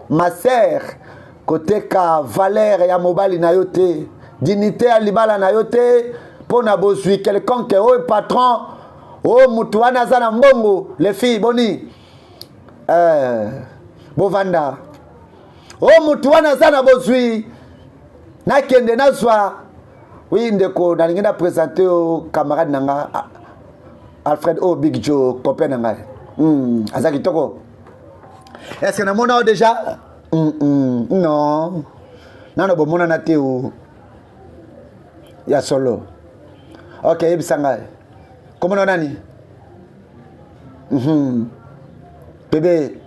ma sœur côté ka valeur ya mobali na yo te dignité ya libala na yo te pona bozwi quelconque oyo patron o mutu wana aza na mbongo les filles boni bovanda o mutu wana aza na bozwi nakende nazwa oui ndeko nalingi na présenter o camarade nanga Alfred O Big Joe copain nanga aza kitoko. Est-ce que namona o déjà non nano bomona na te o ya solo. OK, yebisanga comment nani bébé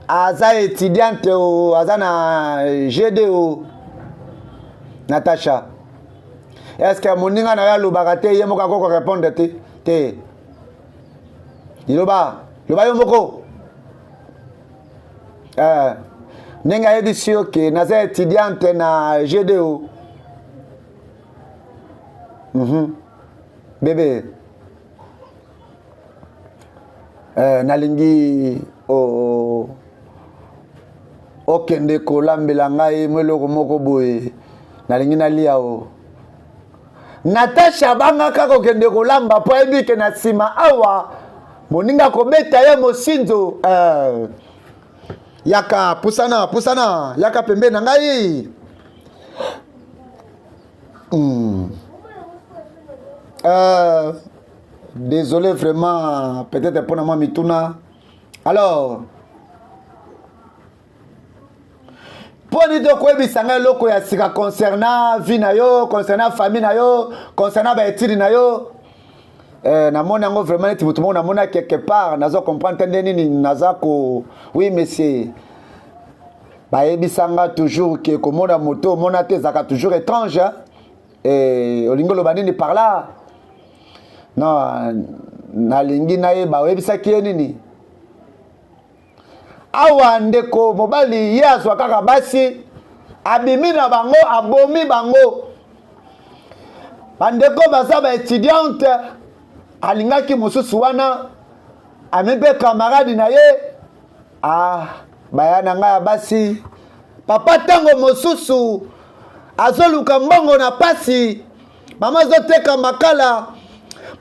aza étudiante o aza na GD o Natacha. Est-ce que moninga na ya lobaka te ye moka ko répondre te loba yo moko nenga yebisi yo ke naza étudiante na GD o bébé nalingi okende kolambela ngai mweloko moko boye nalingi nalia o Natasha bangaka kokende kolamba po ebike na sima awa moninga kobeta ye mosinzo yaka pusana yaka pembe na ngai désolé vraiment peut-être pour moi mituna alors pour dire quoi bisanga loko ya sika concernant vie na yo concernant famille na yo concernant ba étude na yo na mona ngo vraiment ti mutu mona mona quelque part nazo comprendre tendeni ni nazako oui monsieur ba ebisanga toujours que komona moto mona te zaka toujours étrange et olingo lo banini par là non na lingi na ye ba ebisaki nini awa ndeko mobali ye azwa kaka basi abimi na bango abomi bango bandeko baza ba étudiante alingaki mosusu wana amipe camarade na ye baya na ngai ya basi papa tango mosusu azoluka mbongo na pasi mama azoteka makala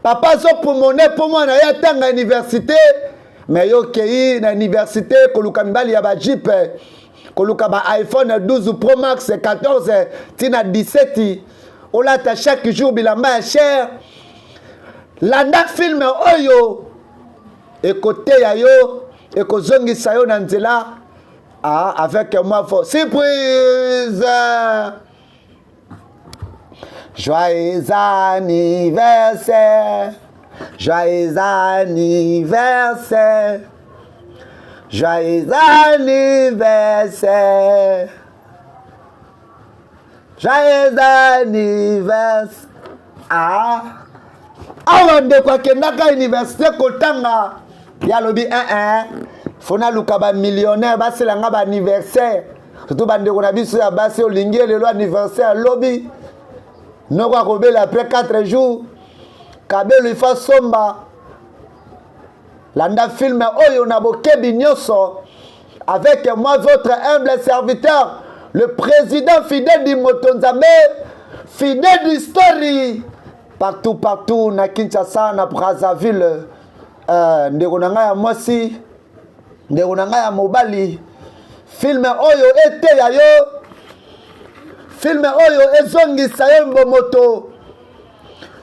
papa azopumone po mwana ye atanga université mais yo kei na université koluka mibali ya ba Jeep koluka ba iPhone 12 Pro Max 14 tina 17 olata chaque jour bilamba ya cher landa film oyo ekote ya yo ekozongisa yo na nzela avec moi for surprise joyeux anniversaire. Joyeux anniversaire. Joyeux anniversaire. Joyeux anniversaire. Awa ndeko kendaka université kotanga ya lobi fona luka ba millionnaire baselanga ba anniversaire surtout bandeko na biso ya basi olingi lelo anniversaire lobi noko akobela après 4 jours kabelo ifa somba landa film oyo na bokebi nyoso avec moi votre humble serviteur le président fidèle du Motonzambe fidèle du story partout na Kinshasa na Brazzaville ndeko na ngai ya mwasi ndeko na ngai ya mobali film oyo ete ya yo film oyo ezongisa yo mbomoto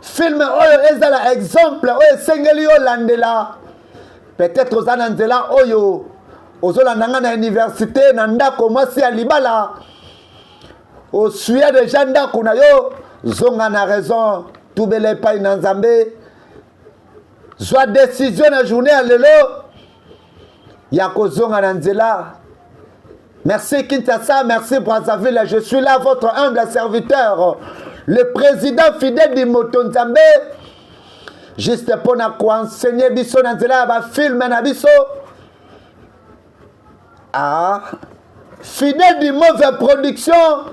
film oyo ezala exemple oyo esengeli yo landela peut-être ozana nzela oyo ozolanda nga na université na ndako mwasi ya libala osuya deja ndako na yo zonga na raison tubele epai na nzambe zwa décision na journée ya lelo ya kozonga na nzela. Merci Kinshasa, merci Brazzaville, je suis là votre humble serviteur le président fidèle du Motonzambe juste pour na enseigner biso na nzela ba film na biso fidèle du mauvais production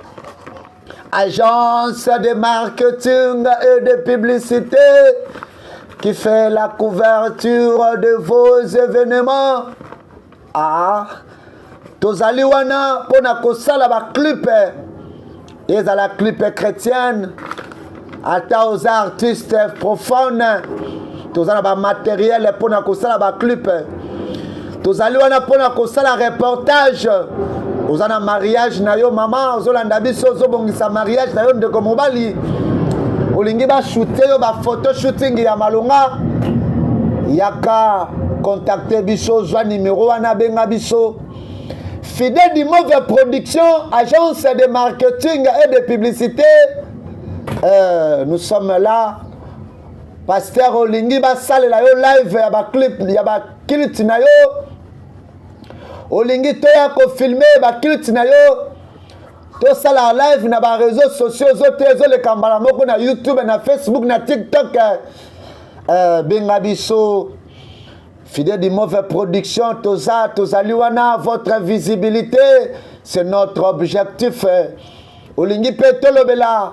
agence de marketing et de publicité qui fait la couverture de vos événements tozali wana pona kosala ba clip ezala clip chrétienne ata aux artistes profanes tozala ba matériel pona kosala ba clip tozali wana pona kosala reportage ozana mariage na yo mama ozolanda biso ozobongisa mariage na yo ndeko mobali olingi ba shooter yo ba photo shooting ya malonga yaka contacter biso zwa numéro wana benga biso Fidèle d'Immeuble Production, agence de marketing et de publicité. Nous sommes là. Pasteur Olingi ba salle la yo live ya ba clip ya ba kilt na yo. Olingi to ya ko filmer ba kilt na yo. To sala live na ba réseaux sociaux zo le kambala moko na YouTube na Facebook na TikTok. Benga biso Fidèle d'Immeuble Production, Tozaliwana, votre visibilité, c'est notre objectif. Olingi Petolo Bela,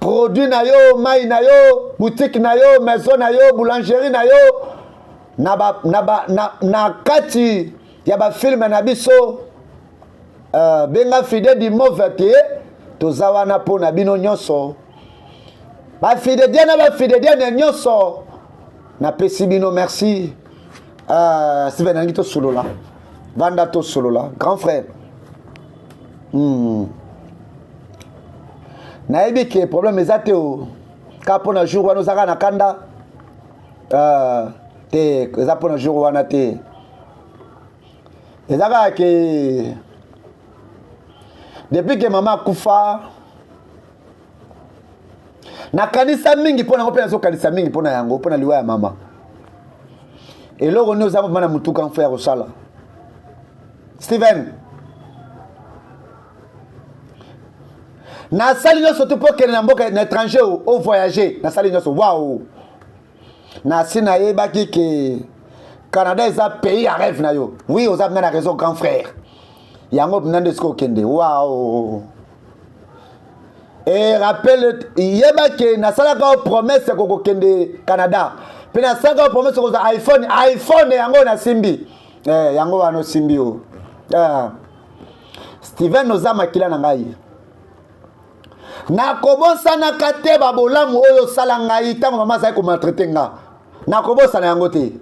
produit na yo, maï na yo, boutique na yo, maison na yo, boulangerie na yo, na kati, yaba film na biso, benga Fidèle d'Immeuble te, Tozawana po na bino nyonso. Ba Fidèle diana nyonso. Na pesi bino merci. Steven Angito Solola. Vandato Solola. Grand frère. Naebi ke problème ezate o. Kapo na jour wana zaka na kanda. Te ezapo na jour wana te. Ezaka ke depuis que maman kufa na kanisa mingi pona ngo pena zo kanisa mingi pona yango pona liwa ya mama eloko ni ozamba mana mutuka frère osala Steven na sali nyoso to pokene na mboka na étranger au voyager na sali nyoso waouh na sina yebaki ke Canada est un pays à rêve na yo oui ozamba na raison grand frère yango nande sko kende waouh. Et rappelle, yeba ke nasalaka promesse koko kende Canada. Pe nasalaka promesse koko iPhone yango na simbi. Yango wano simbi o. Steven nozama kila na ngai. Nakobosa na kate babolamu oyo sala ngai tango mama sai ko maltraiter nga. Nakobosa na yango te.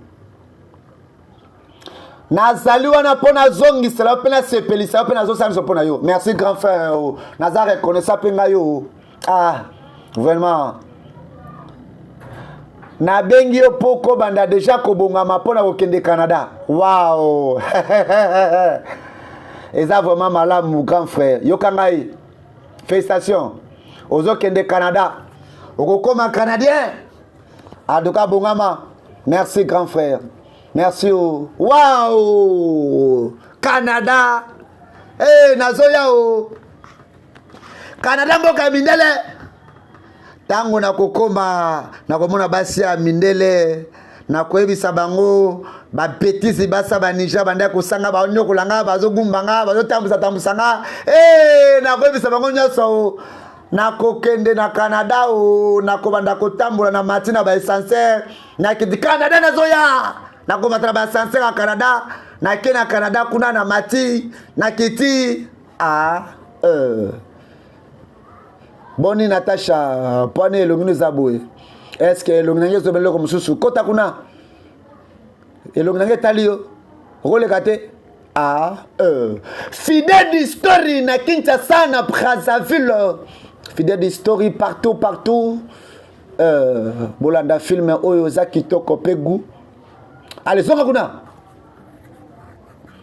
Nazali wana pona zongi sela pena sepelisa pena zo samso pona yo. Merci grand frère. Naza reconnaissant penga yo. Vraiment. Na bengi yo poko banda déjà kobongama pona kokende Canada. Waouh. Eza vraiment malamu grand frère. Yo kangai. Félicitations. Ozo kende Canada. Okokoma canadien. Adoka bongama. Merci grand frère. Merci. Waouh! Canada! Nazoya o! Canada mboka mindele! Tango nakokoma, nakomona basi ya mindele, nakoyebisa bango, ba petisi basa ba Niger banda kosanga ba onyokolanga bazogumbanga, bazotambusanga. Nakoyebisa bango nyoso. Nakokende na Canada o, nakobanda kotambola na matina ba essentiel, nakidi Canada nazoya! Nakomatra ba sanse na Canada, na kena Canada kuna na mati, na kiti. Boni Natasha, pone elongini zaboué. Est-ce que elongini zobelo comme susu kota kuna? Elongini talio. Role kate. Fidèle d'histoire na Kinshasa na Brazzaville. Fidèle d'histoire partout. Bolanda film oyo za kitoko pegu. Allez, zonga kuna.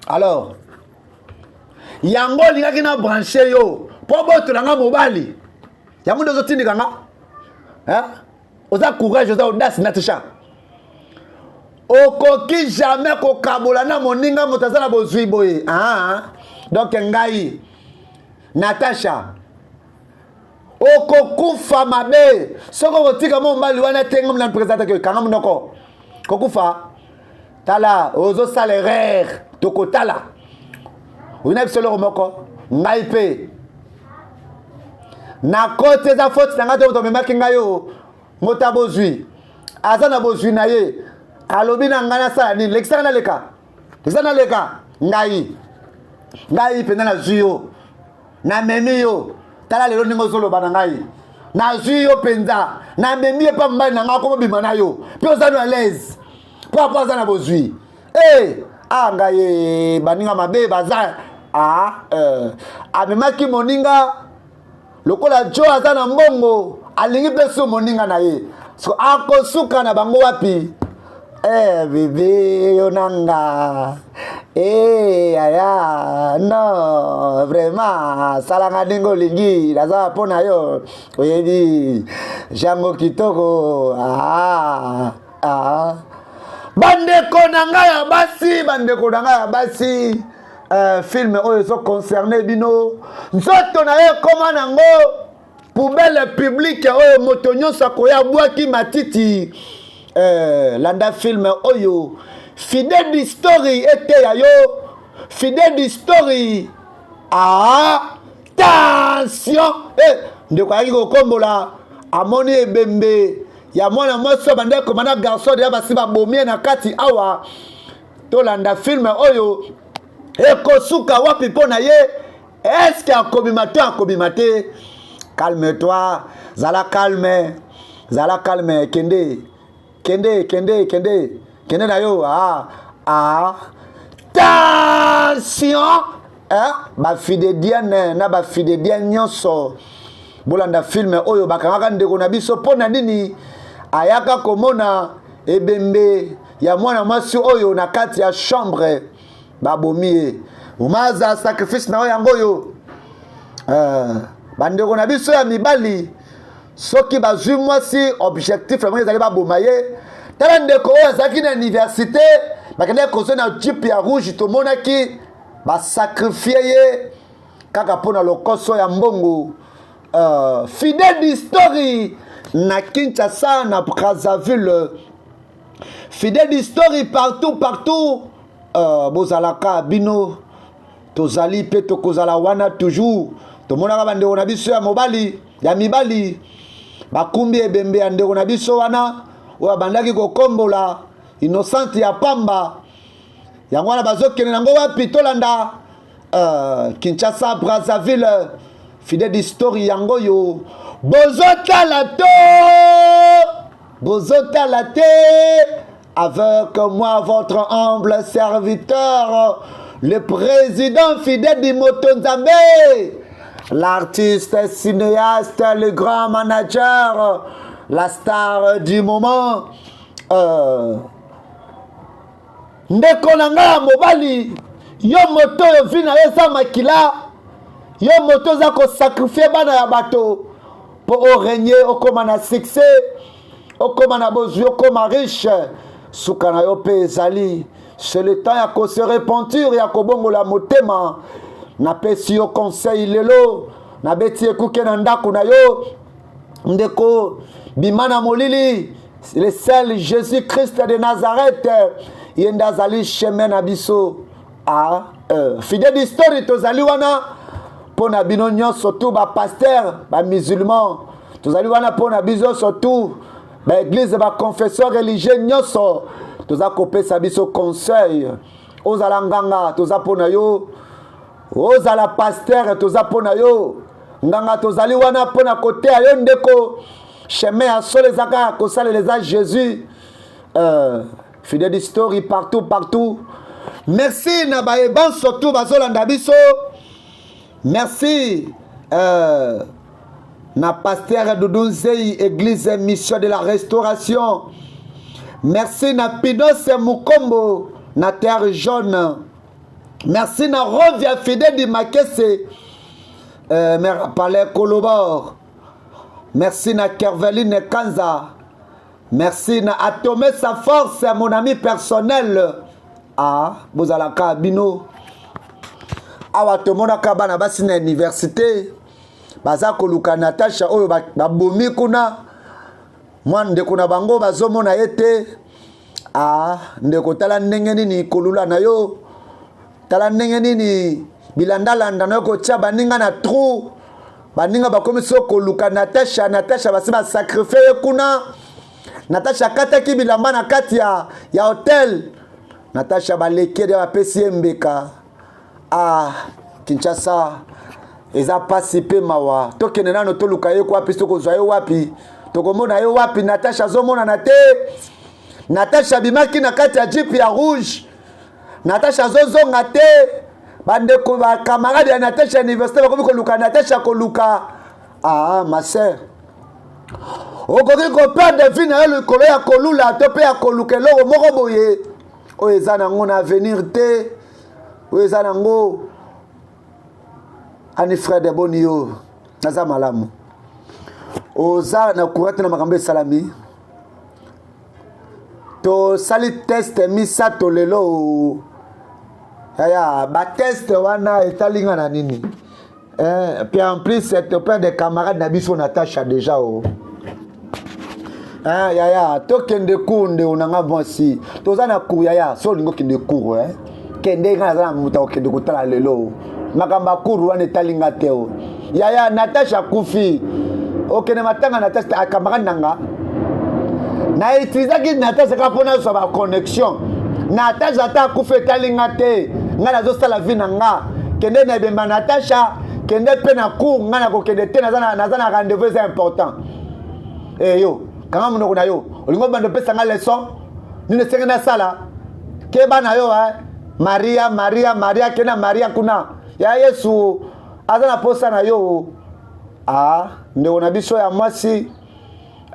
Alors, yango lingaki na branché yo. Po boto langa mobali. Yango ndozo tindika nga. Oza courage, oza audace Natasha. Okoki jamais kokabola na moninga motazala bozwi boye. Donc ngai Natasha. Okokufa mabe. Soko kotika mo mbali wana tengo mna présenter ke kanga mnoko. Kokufa. Tala, ozo salaire, toko tala. Una bisolo romoko, ngaipe. Na kote za faute nanga to memaki ngayo, ngota bozwi. Azana bozwi na ye. Alobi na ngana sa ni, l'exana leka. L'exana leka, ngai. ngai pena na zuyo na memi yo tala lelo ningo solo bana ngai na zuyo penza na memi pa mbai na ngako mo bimana yo pe ozana à l'aise po azana bozui ngai baninga mabe baza amemaki moninga lokola jo azana mbongo alingi peso moninga na ye so akosuka na bango wapi bébé yonanga aya no vraiment salanga dingo lingi naza pona yo oyebi jango kitoko bandeko nanga ya basi film oyo so concerné bino nzoto na ye koma nango poubelle publique oyo moto nyonso akoya bwaki matiti landa film oyo fidèle d'histoire ete ya yo fidèle d'histoire attention ndeko ayaki kokombola amoni ebembe ya mwana mwasi bandeko mana garçon ya basi babomie na kati awa tolanda film oyo ekosuka wapi mpo na ye eske akobima te calme-toi zala calme kende na yo attention bafidediane na bafidediane nyonso bolanda film oyo bakangaka ndeko na biso mpo na nini ayaka komona ebembe ya mwana mwasi oyo na kati ya chambre babomie umaza sacrifice na oyo yango oyo bandeko na biso ya mibali soki bazwi mwasi objectif la ezali baboma ye tala ndeko oyo azalaki na université bakendaki kozwa na jipe ya rouge tomonaki basakrifie ye kaka mpo na lokoso ya mbongo fidèle d'histoire na Kinshasa na Brazzaville fidèle d'histoire partout bozalaka bino tozali pe tokozala wana toujours tomonaka bandeko na biso ya mobali ya mibali bakumbi ebembe ya ndeko na biso wana oyo bandaki kokombola innocente ya pamba yango wana bazokende nango wapi tolanda Kinshasa Brazzaville fidèle d'histoire yango yo bozotala te avec moi votre humble serviteur le président fidèle du Motonzambe, l'artiste, cinéaste, le grand manager, la star du moment. Ndeko nanga mobali, yo moto yo vina yo sa makila, yo moto za ko sacrifier bana ya bato pour régner au comme na succès, au comme na bozui, au comme riche, sukana yo pe ezali. C'est le temps ya ko se repentir ya ko bongo la motema na pesi yo conseil lelo na beti ekuke na ndako na yo ndeko bimana molili le seul Jésus-Christ de Nazareth yenda zali chemin na biso fidèle d'histoire tozali wana pona bino nyonso tout ba pasteur ba musulman tozali wana pona biso surtout ba église ba confesseur religieux nyonso toza kopesa biso conseil ozala nganga toza pona yo ozala pasteur toza pona yo nganga tozali wana pona kote yo ndeko chemin ya solo ezaka kosalela Jésus fidèle d'histoire partout merci na bayeban surtout bazolanda biso merci na pasteur Doudou-Nzei église mission de la restauration. Merci na Pinos Mukombo na terre jaune. Merci na Rovia fidèle di Makese Mère Palais Kolobor. Merci na Kerveline Kanza. Merci na Atomé sa force mon ami personnel. Bozalaka bino. Awa tomonaka bana basi na université. Baza koluka Natasha oyo babomi kuna. Mwana ndeko na bango bazomona yete ndeko tala ndenge nini kolula na yo tala ndenge nini bilandalanda na yo kotia baninga na trou baninga bakomi so koluka Natasha basi basakrifie kuna Natasha kataki bilamba na kati ya hotel Natasha baleki de bapesi mbeka Ah, Kinshasa, eza pasi pe mawa. Tokende nano toluka ye kwa pisto ko zwa ye wapi. Tokomona ye wapi Natasha zomona na te. Natasha bimaki na kati ya jeep ya rouge. Natasha zozonga te. Bande ko ba camarade ya Natasha université bakomi koluka Natasha koluka. Ah, ma sœur. Okoki ko perdre vie na yo likolo ya kolula to pe ya koluka eloko moko boye. Oyo eza nango na avenir te. Oyo eza nango ani frère de Bonio. Naza malamu. Oza na courante na makambo esalami. To sali test misato lelo. Yaya, ba test wana etalinga na nini. Puis en plus, c'est auprès des camarades Nabiso Natasha déjà. Yaya, to kende cours nde onanga bonsi. To za na cours yaya, so lingo kende cours kende nga za muta kende kutala lelo. Makamba cours wana etalinga teo. Yaya Natasha kufi. Okene matanga Natasha camarade nanga. Na utiliser ki Natasha ka pona so ba connexion. Natasha ta kufi etalinga te. Nga na zo sala vie nanga. Kende na bemba Natasha kende pe na cours nga na ko kende te na za rendez-vous c'est important. Eh yo kanga munoko na yo olingo bando pesa nga leçon ni ne senga na sala ke bana yo Maria kena Maria kuna ya Yesu azana posa na yo ndeko na biso ya mwasi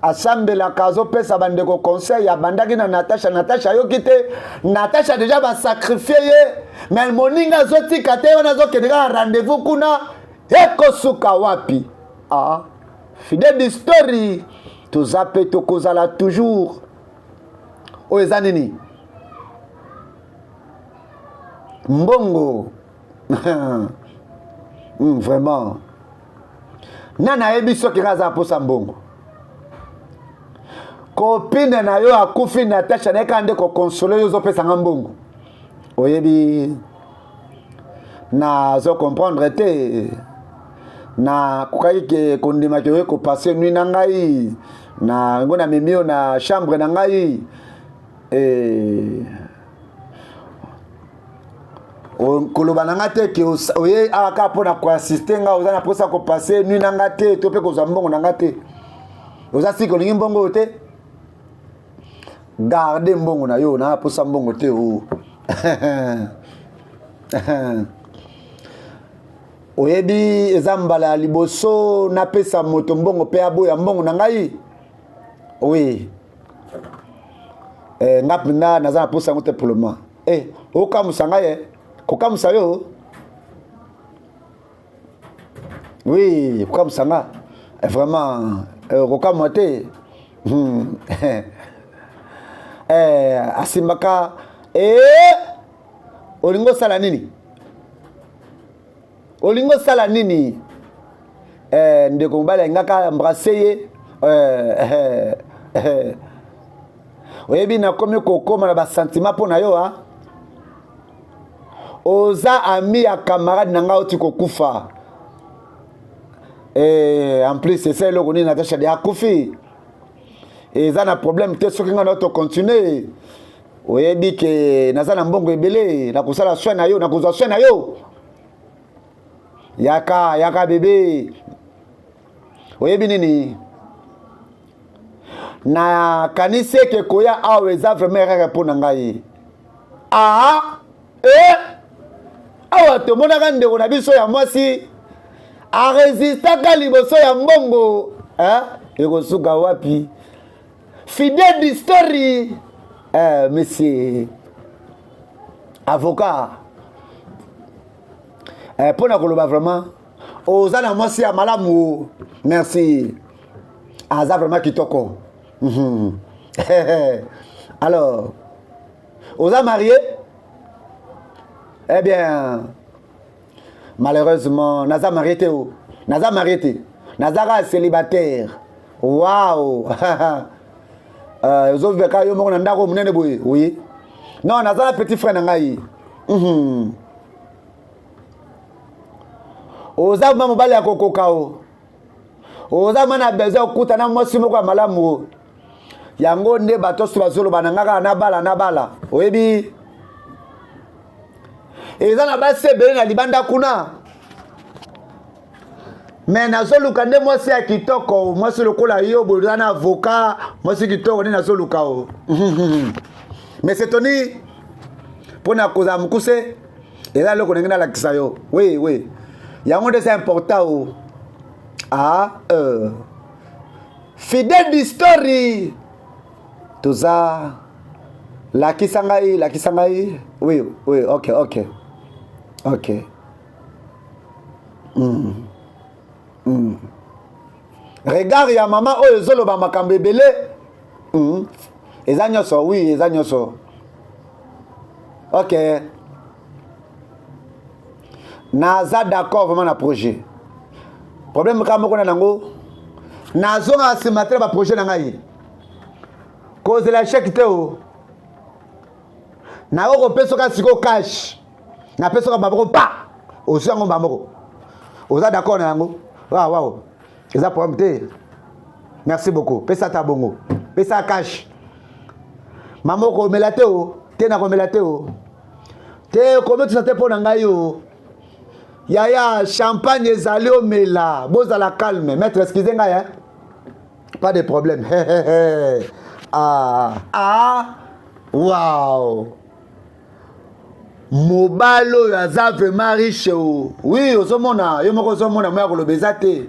asambela kazo pesa bandeko conseil ya bandaki na Natasha yo kite Natasha déjà ba sacrifier ye mais moninga zoti kate wana zo kedeka rendez-vous kuna eko suka wapi fidèle d'histoire tozape tokozala toujours oyo eza nini mbongo vraiment nana ayebi soki nga aza mposa mbongo kopine na yo akufi Natasha naye kaka nde kokonsole yo ozopesanga mbongo oyebi nazo comprendre te na kokaki kondimaki oye kopase nuit na ngai na ngo na mimio na chambre na ngai koloba na nga te ke oye aka mpona koassiste nga oza na mposa kopase nuit na nga te to mpe kozwa mbongo na nga te oza siki olingi mbongo oyo te garde mbongo na yo na mposa mbongo te o oyebi eza mbala ya liboso napesa moto mbongo pe aboya mbongo na ngai oui nga mpenda naza na posa yango te pour le moment okamusa ngai kokamusa yo oui kokamusa nga vraiment kokamwa te asimbaka olingo sala nini olingo sala nini ndeko mobali alingaka embrase ye oyebi nakomi kokoma na basentiment mpo na yo oza ami ya camarade na nga oti kokufa en plus esa eloko nini Natasha de akufi eza na problème te soki nga na tocontinue oyebi ke naza na mbongo ebele nakosala soin na yo nakozwa soin na yo yaka bebe oyebi nini na kanisi eke koya awa eza vraiment erreur mpo na ngai awa tomonaka ndeko na biso ya mwasi aresistaka liboso ya mbongo ekosuka wapi fidèle d'histoire monsieur avocat pona koloba vraiment oza na mwasi ya malamu merci aza vraiment kitoko alors oza marié eh bien malheureusement naza marié te naza marié te nazaka célibataire waouh ozoveka yo moko na ndako monene boye oui non naza na petit frère na ngai oza ma mobali ya kokoka oza mana besoin okuta na mwasi moko ya malamu yango nde bato so bazoloba na ngaka na bala oyebi eza na basi ebele na libanda kuna. Mais nazoluka nde mwasi ya kitoko, mwasi lokola yo boza na avocat, mwasi kitoko nde nazoluka o. Mais c'est Tony pona koza mukuse eza loko ndenge na lakisa yo. Oui. Yango nde c'est important o. Fidèle d'histoire. Toza lakisa ngai. Oui, OK. Regarde ya mama oyo zoloba makambo ebele. Eza nyonso, oui, eza nyonso. OK. Naza d'accord vraiment na projet. Problème ka moko na nango. Nazonga simatela ba projet na ngai. Cause la chèque te o. Na oko peso ka siko cash. Na peso ka baboko pa. Osango baboko. Oza d'accord na nango? Wow. Eza problème te. Merci beaucoup. Pesa ta bongo. Pesa cash. Maman ko melate o. Te na ko melate o. Te ko metu sa te pona ngai o. Yaya champagne ezali o mela. Boza la calme. Maître excusez ngai hein. Pas de problème. Wow. Mobalo ya za vraiment riche o. Oui, ozomona, yo moko ozomona moya kolobeza te.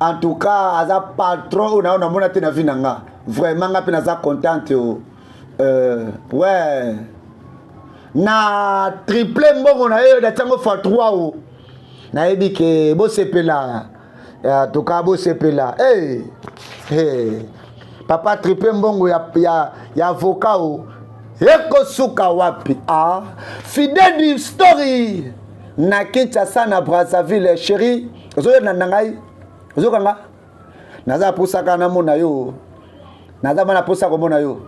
En tout cas, aza patron na mona te na vie nanga. Vraiment nga pe naza contente o. Ouais. Na triple mbongo na yo da tango fa 3 o. Na yebi ke bo sepela. En tout cas bo sepela. Hey. Papa triple mbongo ya avocat o. Eko suka wapi fidèle du story na Kinshasa na Brazzaville chérie ozoyo na ngai ozokanga naza pusaka na mona yo naza bana pusa ko mona yo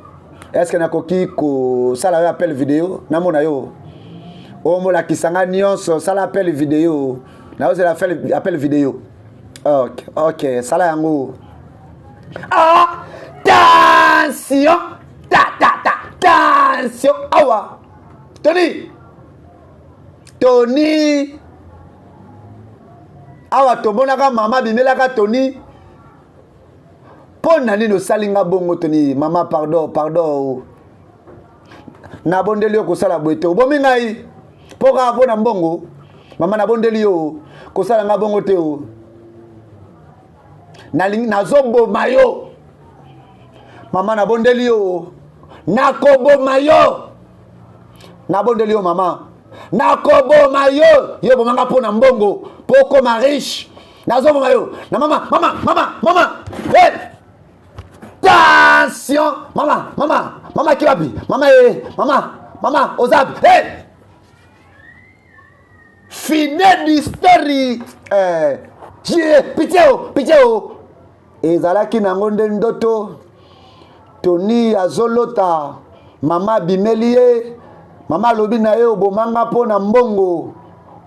est-ce que nakoki ko sala yo appel vidéo na mona yo o mola kisanga nyonso sala appel vidéo na ozela appel vidéo OK sala yango attention attention awa Tony awa tomonaka mama bimelaka Tony pona nini osalinga bongo Tony mama pardon na bondeli yo kosala boete obomi ngai poka pona mbongo mama na bondeli yo kosala nga bongo te o nazoboma yo mama na bondeli yo nakoboma yo nabondeli yo mama nakoboma yo yo bomanga pona mbongo poko ma riche nazoboma yo na mama hey attention mama kiwapi mama ozabi hey fidèle d'histoire pitié o ezalaki nango nde ndoto Tony azolota mama bimelie mama lobi na ye obomanga pona mbongo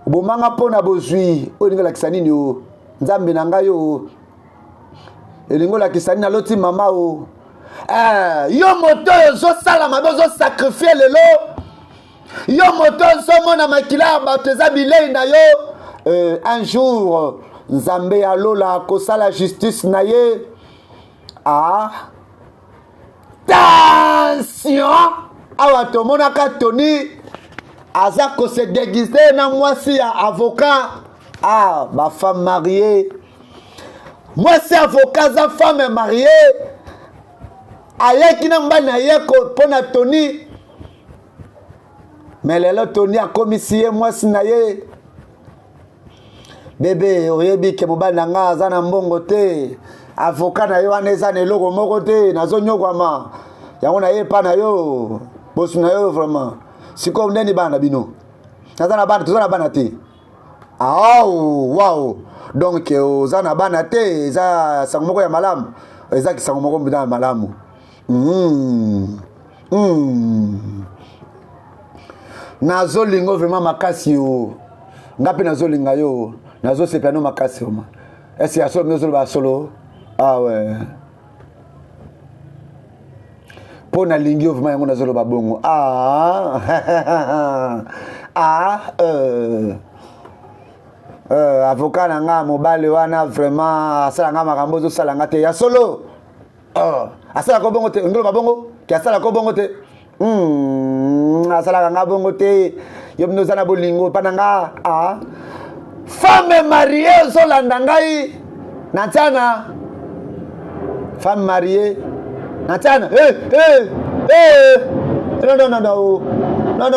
obomanga pona bozwi olinga la kisanini o nzambe na ngai o elingo la kisani na loti mama o yo moto zo sala mabe zo sacrifier lelo yo moto zo mona makila bateza bilei na yo un jour nzambe alola kosala justice na ye attention awa tomonaka Tony aza ko se déguiser na mwasi ya avocat ba femme mariée mwasi avocat za femme mariée ayeki na mbana yeko pona Tony mais lelo Tony akomisi ye mwasi na ye bébé oyebi ke mobana nga aza na mbongo te avocat na yo wana eza na eloko moko te nazonyokwama yango na ye pa na yo bosu na yo vraiment siko ndeni bana bino naza na bana toza na bana te wow donc oza na bana te eza sango moko ya malamu eza kisango moko mbina ya malamu nazolingo vraiment makasi yo ngapi nazolinga yo nazosepa no makasi oma esi ya solo nozoloba solo ouais pona lingi vraiment yango nazoloba bongo avocat nanga mobile wana vraiment asala nga makambo zo sala nga te ya solo asala ko bongo te ngolo mabongo ki asala ko bongo te asala nga bongo te yo bino zana bolingo pananga femme mariée zo landa ngai na tana femme mariée na tana non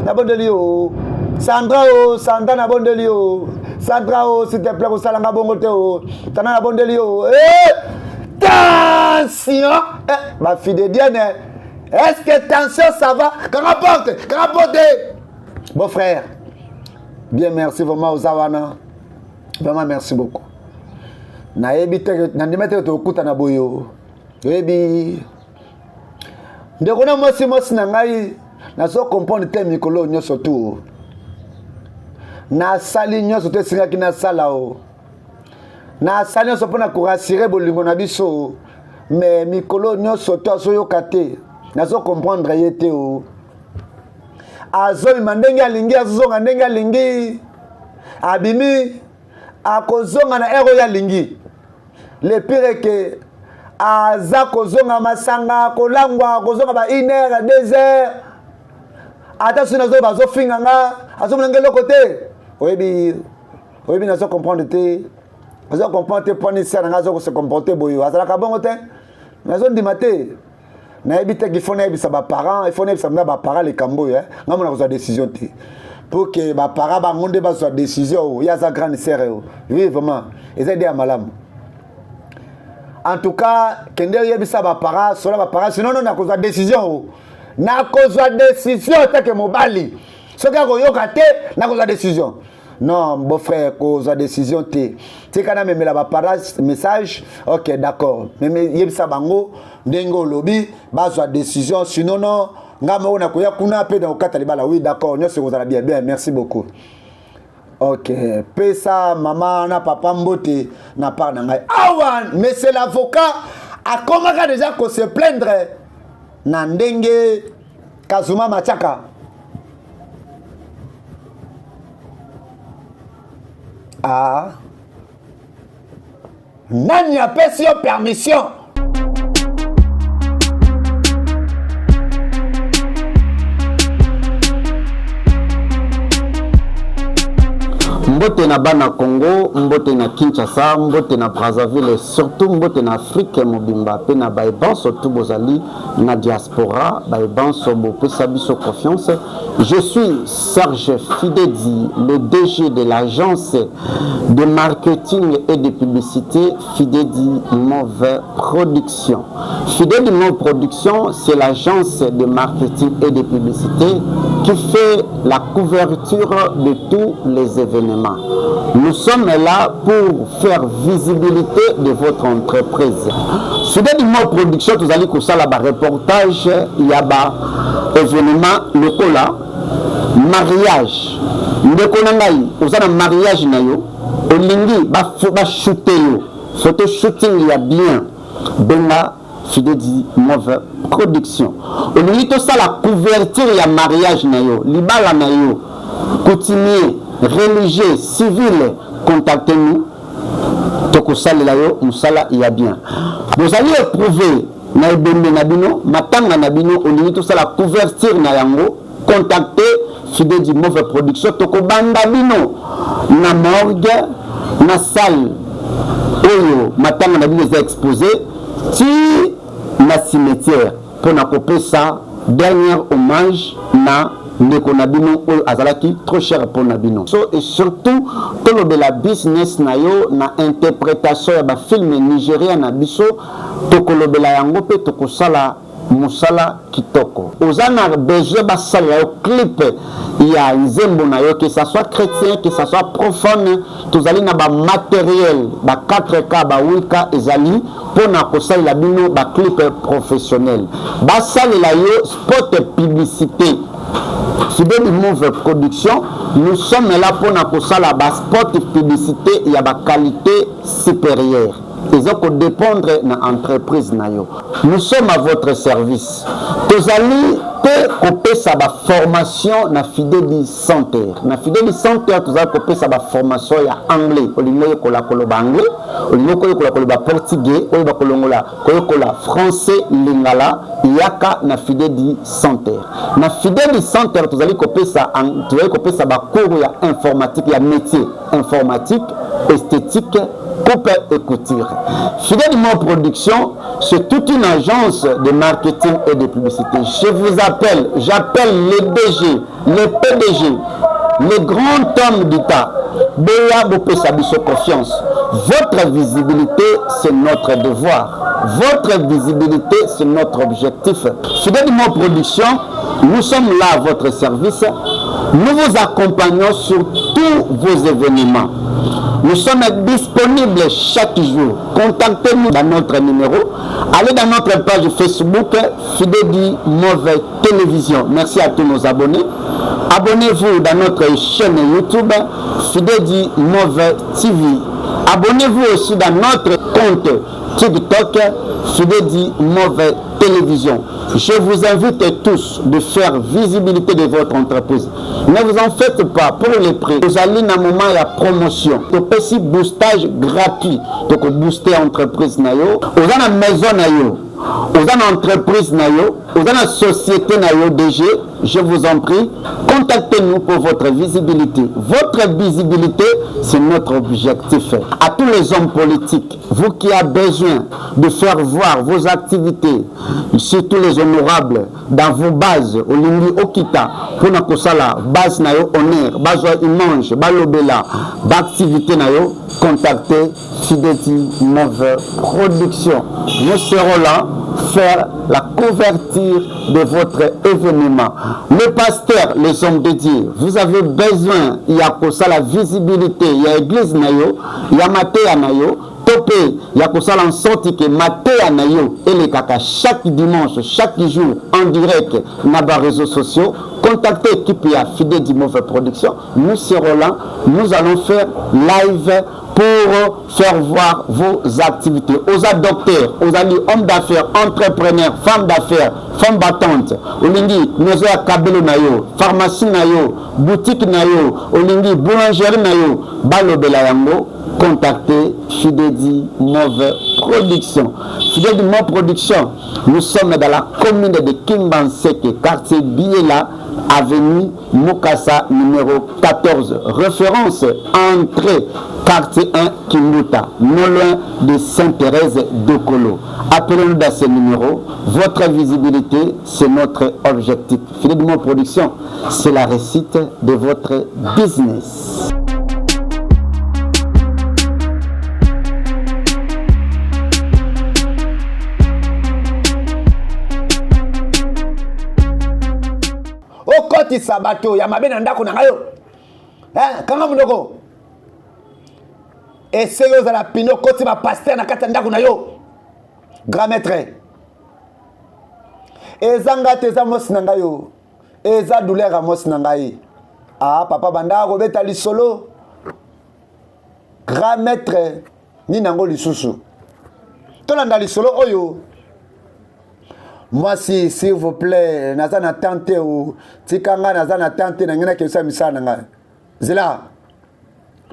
nabondeli yo Sandra nabondeli yo Sandra s'il te plaît kosala nga bongo te tana nabondeli yo tension ma fille de Diane est-ce que tension ça va qu'apporte bon frère bien merci vraiment aux awana vraiment merci beaucoup nayebi te nandimete to kuta na boyo yebi ndeko na mosi na ngai na so comprendre te mikolo nyoso tu na sali nyoso te singa kina sala na sali nyoso pona ko rassurer bolingo na biso mais mikolo nyoso to so yokate na so comprendre yete azo mandenge alingi azonga ndenge alingi abimi akozonga na ero ya lingi le pire que aza kozonga masanga kolangwa kozonga ba 1 heure 2 heures ata sina zo bazo finga nga azo mlenge lokote oyebi na so comprendre te azo comprendre te poni sana nga zo se comporter boyo azala ka bongo te na zo ndimate na ebite ki fona ebisa ba parents il faut ebisa ba parents les kambo nga mona ko décision te pour que ba parents ba ngonde ba so décision ya za grande sœur oui vraiment ezadi ya malamu. En tout cas, kende yebisa ba parents, sola ba parents, sinon na cause décision. Na cause décision tant que mobali. Ce que ko yoka te na cause décision. Non, beau frère, cause décision te. Tu kana même la ba parents message. OK, d'accord. Même yebisa bango ndengo lobby, ba so décision sinon non, ngama ona ko yakuna pe dans okata libala. Oui, d'accord, nous c'est bien bien, merci beaucoup. Ok, pesa maman na papa mbote na part na ngai. Awan, mais c'est l'avocat a commencé déjà qu'on se plaindre na ndenge Kazuma Machaka. Nani a pesi permission. Mbote na bana Congo, mbote na Kinshasa, mbote na Brazzaville et surtout mbote na Afrique mobimba pe na baiban surtout bozali na diaspora baiban sobo pesa biso confiance. Je suis Serge Fidedi, le DG de l'agence de marketing et de publicité Fidedi Move Production. Fidedi Move Production, c'est l'agence de marketing et de publicité qui fait la couverture de tous les événements. Nous sommes là pour faire visibilité de votre entreprise. Fidedi Move Production, vous allez ça là reportage, il y a événement locaux là, mariage. Ndeko nangai, vous avez un mariage na yo, olingi ba shooter yo, photo shooting il y a bien. Benga Fidedi Move Production. Olingi to ça la couverture il y a mariage na yo, libala na yo, coutumier, religieux, civil, contactez-nous. Toko salela yo, musala il y a bien. Vous allez éprouver na ebembe na bino, matanga na bino, olingi to ça la couverture na yango, contactez Fidedi Move Production. Toko banda bino na morgue, na salle oyo matanga na bino est exposé, ti na cimetière pour na couper ça dernier hommage na ndeko na bino oyo azalaki trop cher pour na bino. So et surtout tout le la business na yo na interprétation ya ba film nigérien na biso tokolobela yango pe tokosala musala kitoko. Ozana besoin basala yo clip ya nzembo na yo, que ça soit chrétien, que ça soit profane, tozali na ba matériel ba 4K ba 8K ezali pona kosala bino ba clip professionnel. Basala la yo spot publicité. Fidedi Move Production, nous sommes là pour la spot publicité et la qualité supérieure. Ils ont dépendre de l'entreprise. Nous sommes à votre service. Tous allez te kopesa ba formation na Fidèle Center. Na Fidèle Center tozali kopesa ba formation ya anglais. Olingo kola koloba anglais, olingo kola koloba portugais, oyo ba kolongola kola français lingala yaka na Fidèle Center. Na Fidèle Center tozali kopesa ba cours ya informatique ya métier, informatique, esthétique, coupe et couture. Fidèle Production, c'est toute une agence de marketing et de publicité. Je vous appelle, j'appelle les DG, les PDG, les grands hommes d'État. Béa Bopesa Biso confiance. Votre visibilité, c'est notre devoir. Votre visibilité, c'est notre objectif. Fidèle Production, nous sommes là à votre service. Nous vous accompagnons sur tous vos événements. Nous sommes disponibles chaque jour. Contactez-nous dans notre numéro. Allez dans notre page Facebook Fidèle Télévision. Merci à tous nos abonnés. Abonnez-vous dans notre chaîne YouTube Fidèle TV. Abonnez-vous aussi dans notre compte TikTok Fidèle Télévision. Je vous invite tous de faire visibilité de votre entreprise. Ne vous en faites pas pour les prix. Vous allez dans un moment de promotion. Vous pouvez boostage gratuit. Donc booster entreprise nayo. Vous avez une maison nayo. Vous avez une entreprise nayo. Vous avez une société nayo DG. Je vous en prie, contactez-nous pour votre visibilité. Votre visibilité, c'est notre objectif. À tous les hommes politiques, vous qui avez besoin de faire voir vos activités, surtout les honorables, dans vos bases, au Lindi Okita, pour nous sala base nayo honneur, base image, balobela, activité nayo, contactez Fidèle Production. Nous serons là faire la couverture de votre événement. Le pasteur, les hommes de Dieu, vous avez besoin, il y a pour ça la visibilité, il y a l'église nayo, il y a Matéa nayo, topé, il y a pour ça en sorte que Matéa nayo et les kaka chaque dimanche, chaque jour en direct dans les réseaux sociaux. Contactez l'équipe Fidèle Production. Nous serons là, nous allons faire live pour faire voir vos activités. Aux docteurs, aux hommes d'affaires, entrepreneurs, femmes d'affaires, femmes battantes, olingi, nous avons kabelo nayo, pharmacie nayo, boutique nayo, olingi, boulangerie nayo, balobela yango, contactez Fidèle Production. Fidèle Production, nous sommes dans la commune de Kimbanseke, quartier Biela, avenue Mokassa, numéro 14. Référence, entrée, quartier 1, Kimbuta, non loin de Sainte-Thérèse de Colo. Appelez-nous dans ce numéro. Votre visibilité, c'est notre objectif. Fidèle Production, c'est la réussite de votre business. Okoti sabato ya mabe na ndako na ngayo. Kanga munoko. Essaye za la pino koti ba pasteur na kata ndako na yo. Grand maître. Ezanga teza mos na ngayo. Eza douleur mos na ngai. Ah papa banda ko beta lisolo. Grand maître ni nango lisusu. Tolanda lisolo oyo. Moi, s'il vous plaît, nazana tante ou tikanga nazana tante na ngena ke sa misana nga. Zela.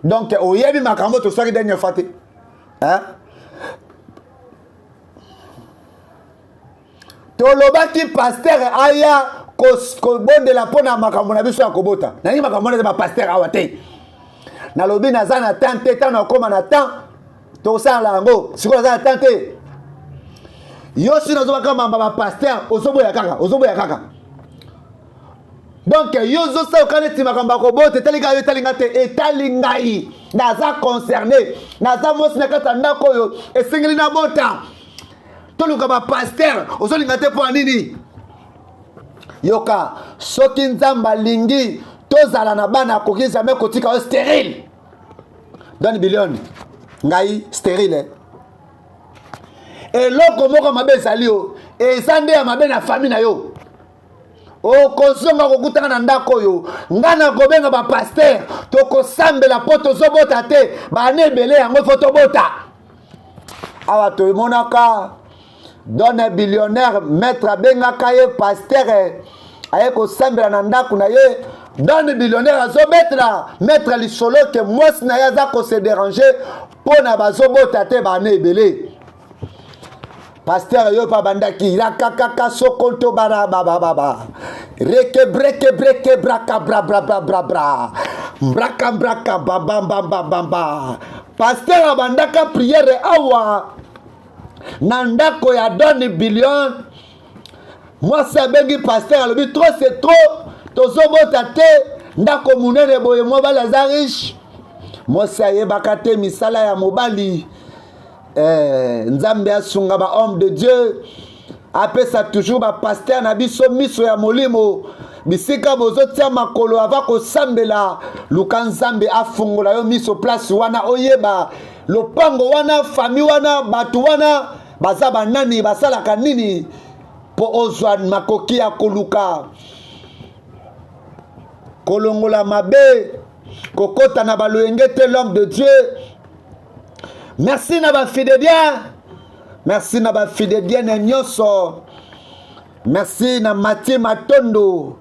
Donc o yebi makambo to saki dernière fois te. Hein? To lobaki pasteur aya ko bonde la pona makambo na biso ya kobota. Na ni makambo na ba pasteur awate. Na lobi nazana tante tano koma na temps to sala ngo. Siko nazana tante. Yo si nazo kama mama pasteur ozobo ya kaka. Donc yo zo sa kaneti makamba ko bote talinga te etalingai naza concerné naza mos na kata ndako yo esengeli na bota toluka ba pasteur ozolinga te po nini yoka soki nzamba lingi tozala na bana kokiza me kotika stérile don billion ngai stérile eloko moko mabe ezali yo eza nde ya mabe na famille na yo okozonga kokutana na ndako oyo nga na kobenga bapaster tokosambela po tozobota te bana ebele yango fo tobota awa tomonaka don billionnaire maître abengaka ye paster aye kosambela na ndako na ye donne billionnaire mettre lisolo ke mwasi na ye aza kose déranger mpo na bazobota te bana ebele. Pasteur yo pa bandaki rakakaka sokonto bara baba reke breke braka bra bra bra bra bra braka braka bam bam bam bam bam. Pasteur abandaka prière awa na ndako ya donne billion. Moi ça bengi pasteur alobi trop c'est trop tozobota te ndako munene boye mo bala za riche. Moi ça yebaka te misala ya mobali. Nzambe asunga ba homme de Dieu apesa toujours ba pasteur na biso miso ya molimo bisika bozotia makolo ava kosambela luka nzambe afungola yo miso place wana oyeba lopango wana famille wana batu wana baza banani basalaka nini po ozwa makoki ya koluka kolongola mabe kokota na baloyenge te l'homme de Dieu. Merci na ba fidèles. Merci na ba fidèles na nyoso. Merci na Mathieu Matondo.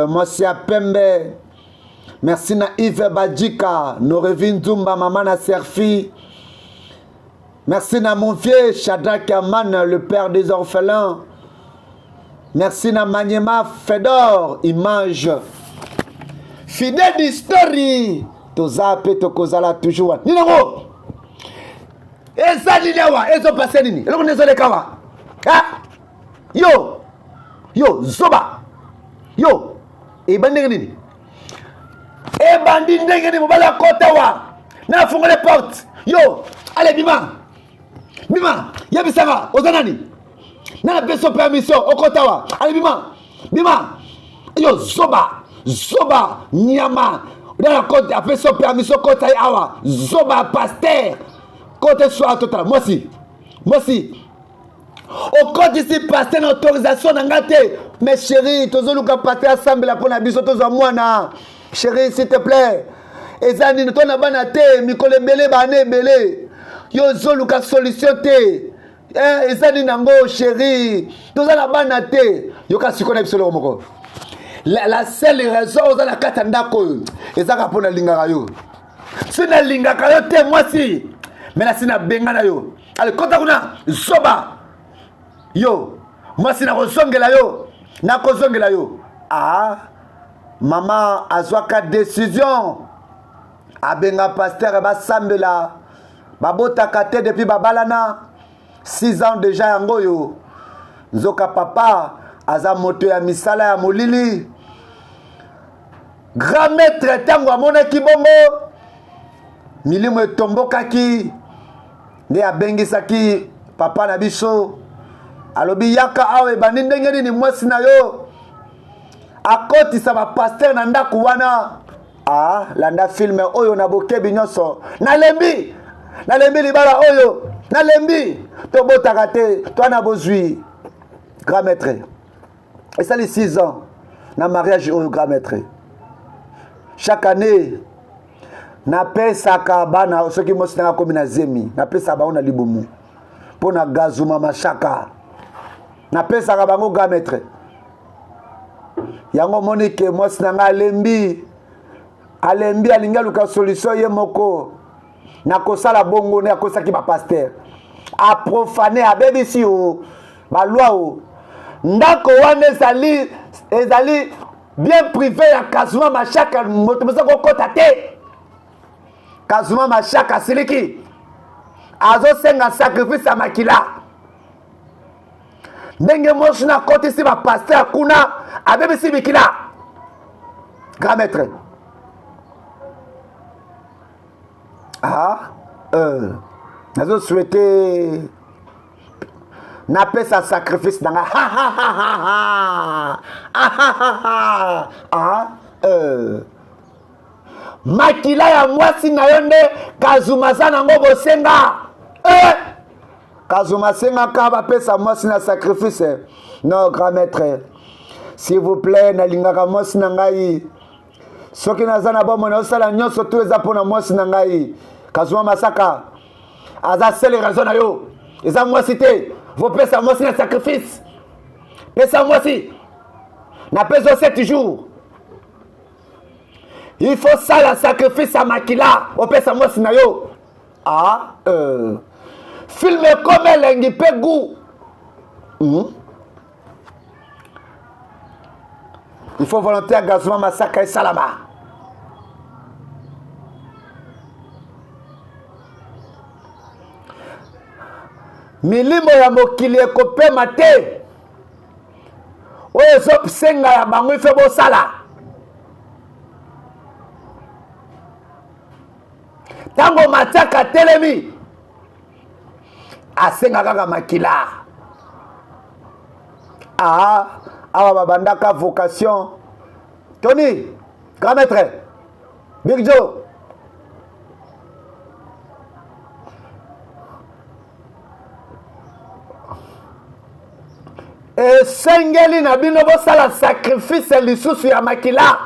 Mosia Pembe. Merci na Yves Badjika, Norevin Zumba, Maman na Serfi. Merci na mon vieux Shadrach Aman, le père des orphelins. Merci na Maniema Fedor, image. Fidèle d'historie. Toza pe tokozala toujours. Ninango. Eza nilewa, ezo pase nini? Eloko nezo lekawa. Ha? Yo, zoba. Yo, ebandi nini? Ebandi ndenge ni mobala kota wa. Na fungole porte. Yo, allez bima. Bima, yabisanga, ozanani. Na beso permission okota wa. Allez bima. Yo, zoba, nyama. Na kota apeso permission kota awa. Zoba pasteur. Côté soit total. Moi si. Au code ici, pasteur l'autorisation n'engate. Mais chérie, tozo luka pasteur assemble la pona biso tozo mwana. Chérie, s'il te plaît. Ezani no tona bana te, mikole bele bane bele. Yo zo luka solution te. Ezani nango chérie. Tozo la bana te. Yo ka sikona biso lo moko. La seule raison oza la katanda ko. Ezaka pona lingaka yo. Sina lingaka yo te moi si. Mais là, c'est na bengana yo. Allez, kota kuna zoba. Yo, moi si na kozongela yo. Na kozongela yo. Ah, maman azwaka décision. Abenga pasteur ba sambela. Babota kate depuis babalana. 6 ans déjà yango yo. Nzoka papa aza moto ya misala ya molili. Grand maître tango amona kibongo. Milimo etombokaki. Ne abengisaki papa na biso alobi yaka awe bandi ndenge nini mwasi na yo akotisa ba pasteur na ndako wana landa filme oyo na bokebi nyonso nalembi libala oyo nalembi tobotaka te twana bozwi grand maître et ça les 6 ans na mariage oyo grand maître chaque année napesaka bana soki mosi nanga komi na zemi napesaka bango na libumu mpo na gazuma mashaka napesaka bango grand maître yango moni ke mosi nanga alembi alingi aluka solution ye moko nakosala bongo ne akosaki bapaster aprofane abebisi o balwa o ndako wana ezali bien privé ya gazuma mashaka moto mosa kokota te Kazuma mashaka siliki azo senga sacrifice ya makila ndenge moshi na koti si ba pasteur kuna abebisi bikila grand maître nazo souhaiter na pesa sacrifice nanga makila ya mwasi na yo nde kazuma za nango bosenga kazuma senga ka bapesa mwasi na sacrifice non grand maître s'il vous plaît nalingaka mwasi na ngai soki naza na bomoi naosala nyonso to eza mpona mwasi na ngai kazuma masaka aza sele raison na yo eza mwasi te vopesa mwasi na sacrifice pesa mwasi na peso 7 jours. Il faut ça la sacrifice à makila opesa mwasi na yo. Film comme elengi pe goût. Il faut volonté engagement massacre et salama. Milimo ya mokili ekopema te. Oyo ezosenga ya bango ife bosala. Tango mataka telemi asenga kaka makila. Awa babandaka vocation. Tony, grand maître, Big Joe. Et sengeli na bino bosala sacrifice lisusu ya makila.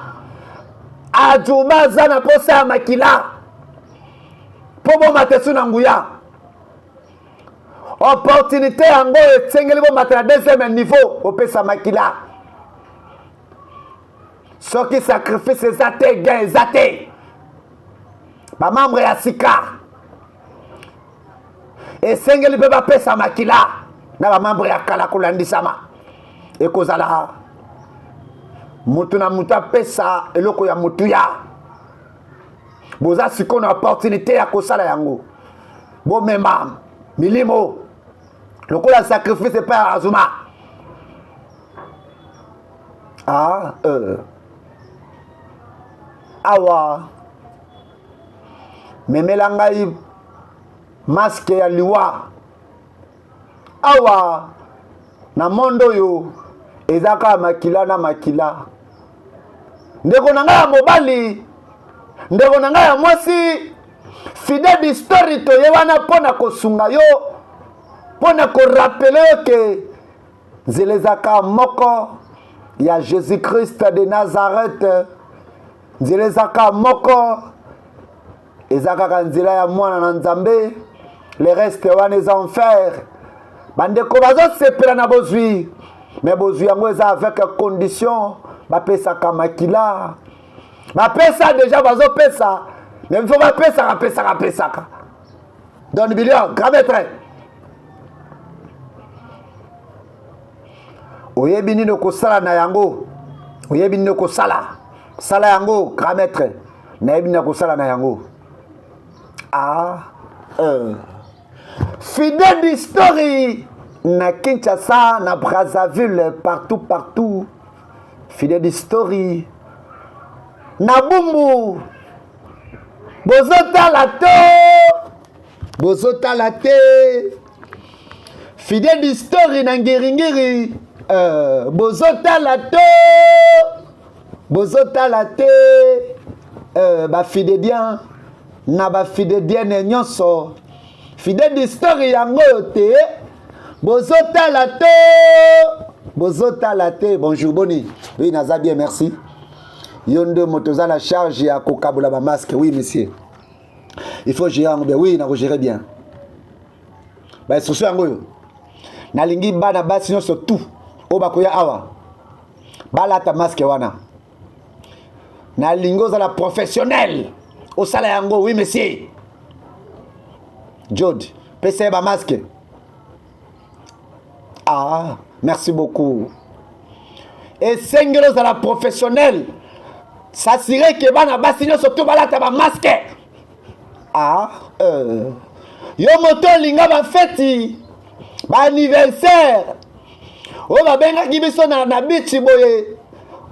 Adjuma zana posa ya makila. Pobo matesu na nguya. Opportunité yango esengeli bo matela deuxième niveau opesa makila. Soki sacrifice ezate gain ezate. Ba membre ya sika. Esengeli pe bapesa makila na ba membre ya kala kolandisama. Ekozala mutu na mutu apesa eloko ya mutu ya. Boza siko na opportunité ya kosala yango. Bo mema milimo. Lokola sacrifice pa azuma. Awa memela ngai masque ya liwa. Awa na mondo yo ezaka makila na makila. Ndeko na ngai mobali, ndeko na ngai mwasi, fidèle story to yewana pona kosunga yo, pona ko rappeler que zelezaka moko ya Jésus-Christ de Nazareth. Zelezaka moko ezaka kanzela ya mwana na Nzambe, le reste wana eza enfer. Bandeko bazo sepela na bozwi, mais bozwi yango eza avec condition bapesaka makila. Bapesa déjà bazo pesa, mais il faut bapesaka. Don Billion, grand maître. Oyebi nino kosala na yango. Oyebi nino kosala. Sala yango, grand maître. Nayebi nino kosala na yango. Fidèle d'histoire na Kinshasa, na Brazzaville, partout. Fidèle d'histoire na Bumbu. Bozota la te. Fidèle d'histoire na Ngiringiri. Bozota la te. Ba fidèle na ba fidèle nyonso. Fidèle d'histoire yango te. Bozota la te. Bonjour Boni. Oui, naza bien, merci. Yondo motoza la charge ya kokabula ba masque. Oui, monsieur. Il faut gérer bien. Oui, na gérer bien. Ba instruction yango yo. Na lingi bana basi nyonso tout. O bakoya awa. Bala ta masque wana. Na lingo za la professionnel. Au sala yango, oui, monsieur. Jod, pese ba masque. Merci beaucoup. Et sengelo za la professionnel. S'assurer que bana basi nyonso tout balata ba masque. Yo moto linga ba feti. Ba anniversaire. O ba benga kibiso na bichi boye.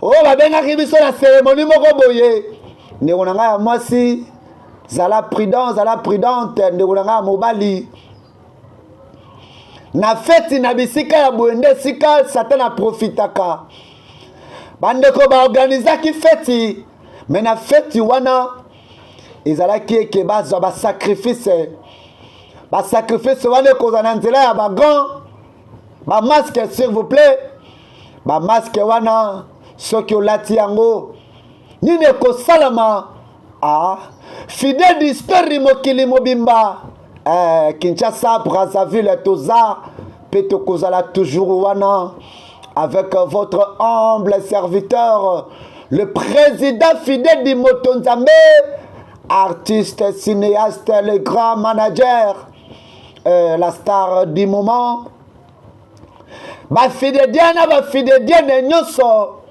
O ba benga kibiso na cérémonie moko boye. Ndeko na nga mwasi zala prudente ndeko na nga mobali. Na feti na bisika ya boende sika satana profitaka. Bandeko ba organizaki feti. Mais na feti wana ezalaki eke bazwa ba sacrifice. Ba sacrifice wana kozana nzela ya ba gants. Ba masque s'il vous plaît. Ba masque wana soki olati yango. Nini ekosalama. Fidèle d'histoire mokili mobimba. Kinshasa, Brazzaville, Toza. Peto kozala toujours wana. avec votre humble serviteur, le président fidèle du Motonzambe, artiste, cinéaste, le grand manager, la star du moment. Bafidediana, bafidediana, nyoso.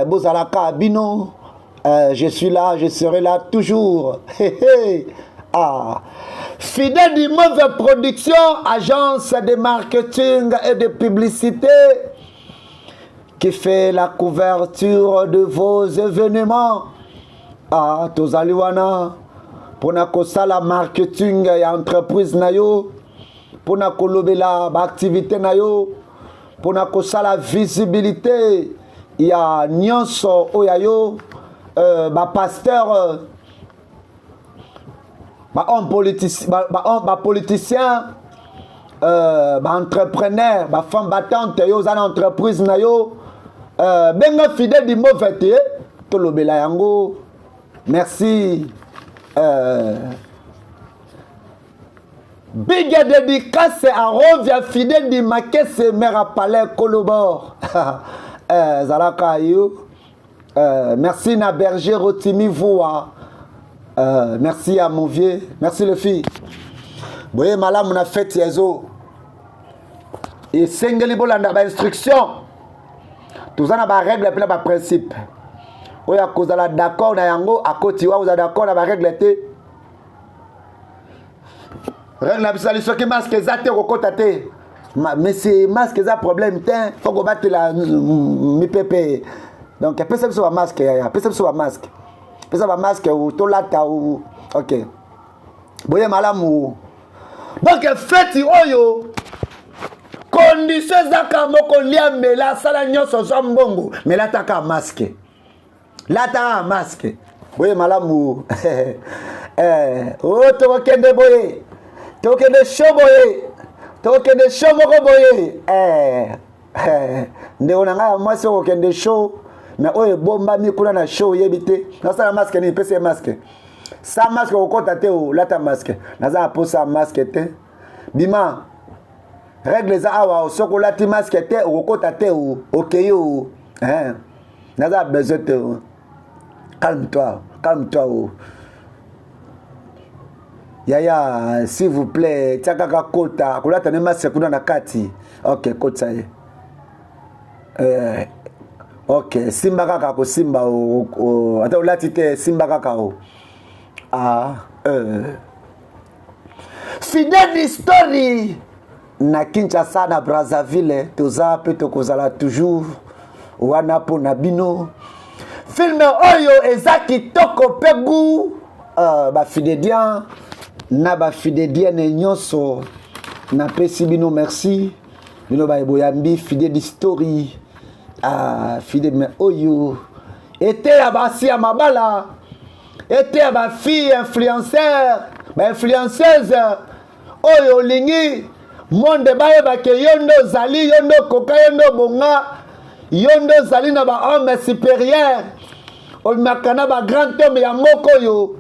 Bozalaka, bino. Je suis là, je serai là toujours. Ah. Fidèle du Mauve Production, agence de marketing et de publicité qui fait la couverture de vos événements. Ah, tozaliwana pour na kosala marketing et entreprise nayo, pour na kolobela ba activité nayo, pour na kosala visibilité ya nyonso oyayo ba pasteur ba homme politicien ba entrepreneur ba femme battante yo za entreprise nayo benga fidèle du mauvais te tolobela yango. Merci. Big dédicace à Rovia fidèle du Makesse Mère Palais Kolobor. Zalaka you. Merci na berger Rotimi Voua. Merci à mon vieux. Merci le fille. Boye malam on a fait yezo. Et sengeli bolanda ba instruction. Tout ça na ba règle et ba principe. Oya kozala d'accord na yango akoti wa oza d'accord na ba règle te. Règle na bisali soki masque zate kokota te. Mais c'est masque za problème te. Faut ko battre la mi pepe. Donc personne sur masque ya. Personne sur masque. Personne sur masque ou to lata ou OK. Boye malamu. Donc feti oyo condition zaka moko liambe la sala nyoso so mbongo mais la taka masque. La taka masque. Boye malamu. Oh to kende boye. To kende show boye. To kende show moko boye. Nde onanga moi so kende show na oye bomba mi kuna na show yebite. Na sala masque ni pese masque. Sa masque okota te o lata masque. Na za posa masque te. Bima règle za awa soko lati masque te okota te o okeyo. Na za besoin te. Calme-toi o. Yaya, s'il vous plaît, tiakaka kota, kolata ne masque kuna na kati. OK, kota ye. OK, simba kaka ko simba o ata olati te simba kaka o. Fidèle story na Kinshasa na Brazzaville toza pe tokozala toujours wana po na bino. Film oyo ezaki toko pegu ba fidèdian na ba fidèdienne nyonso na pesi bino merci bino ba boyambi fidèle story fidèle mais oyo était abasi ya mabala était ba fille influenceur ba influenceuse oyo lingi monde baye ba ke yondo zali yondo koka yondo bonga yondo zali na ba homme supérieur o makana ba grand homme ya moko yo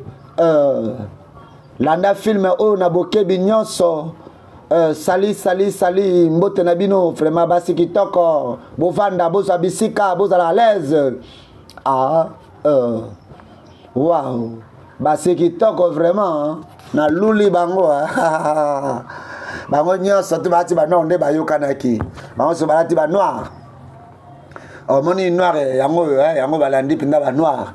landa film oyo na bokebi nyonso sali mbote na bino vraiment basi kitoko bovanda boza bisika boza à l'aise wow basi kitoko vraiment na luli bango bango nyonso to bati ba non nde bayokanaki bango so balati ba noir moni noir yango balandi pinda ba noir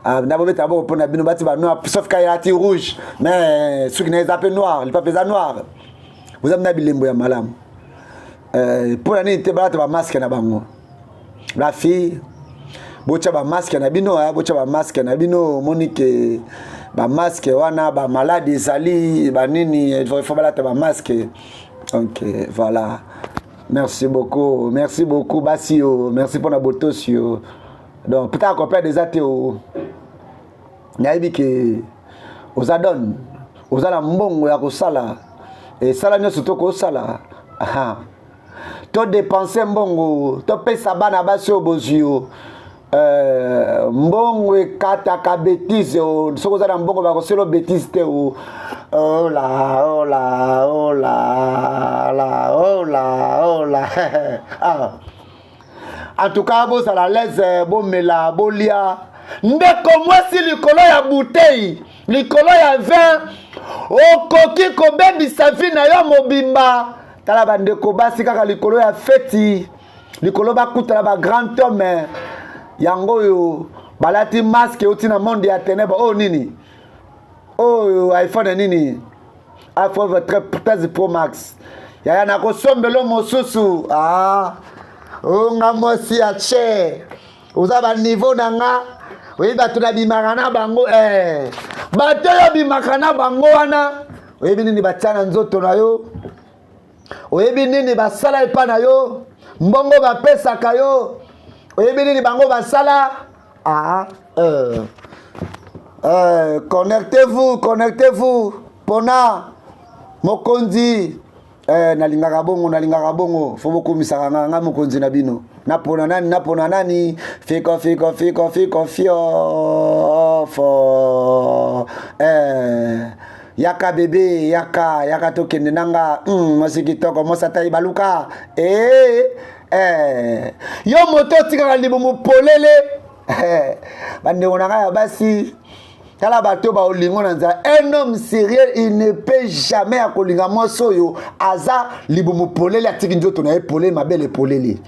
na bobeta bo pona bino bati ba noir sauf quand il a rouge mais ceux qui n'est pas noir il pas fait noir vous avez bilembo ya malam pour l'année te balata ba masque na bango la fille bocha ba masque na bino bocha ba masque na bino monique ba masque wana ba maladie zali ba nini il faut balata ba masque. OK, voilà. Merci beaucoup Basio, merci pour la botosio. Donc peut-être qu'on peut des athées naibi ke ozadon ozala mbongo ya kosala et sala nyo surtout ko sala to dépenser mbongo to pesa bana basio bozio mbongo ekata ka bêtise soko za mbongo ba koselo bêtise te oh la En tout cas, vous à la l'aise, bon mela, bolia. Ndeko mwasi likolo ya bouteille, likolo ya vin, okoki kobebisa vi na yo mobimba. Tala bandeko basi kaka likolo ya feti, likolo bakutala ba grand homme. Yango yo balati masque oti na monde ya ténèbres. Oh nini? Oh iPhone nini? iPhone 13 Pro Max. Yaya na kosombelo mosusu. Ah. Nga mosi ya che. Oza ba niveau na nga. Oui bato na bimaka na bango bato yo bimaka na bango wana. Oyebi nini batiana nzoto na yo? Oyebi nini basala epa na yo? Mbongo bapesaka yo? Oyebi nini bango basala? Connectez-vous. Pona mokonzi nalingaka bongo fo bokumisaka nga mokonzi na bino. Napona nani fiko fo yaka bebe yaka tokende nanga mwasi kitoko mosata ibaluka yo moto tikaka libumu polele bandeko na ngai basi tala bato ba olingo na nzala. Un homme sérieux il ne peut jamais akolinga mosoyo aza libumu polele atiki nzoto na ye polele mabele polele.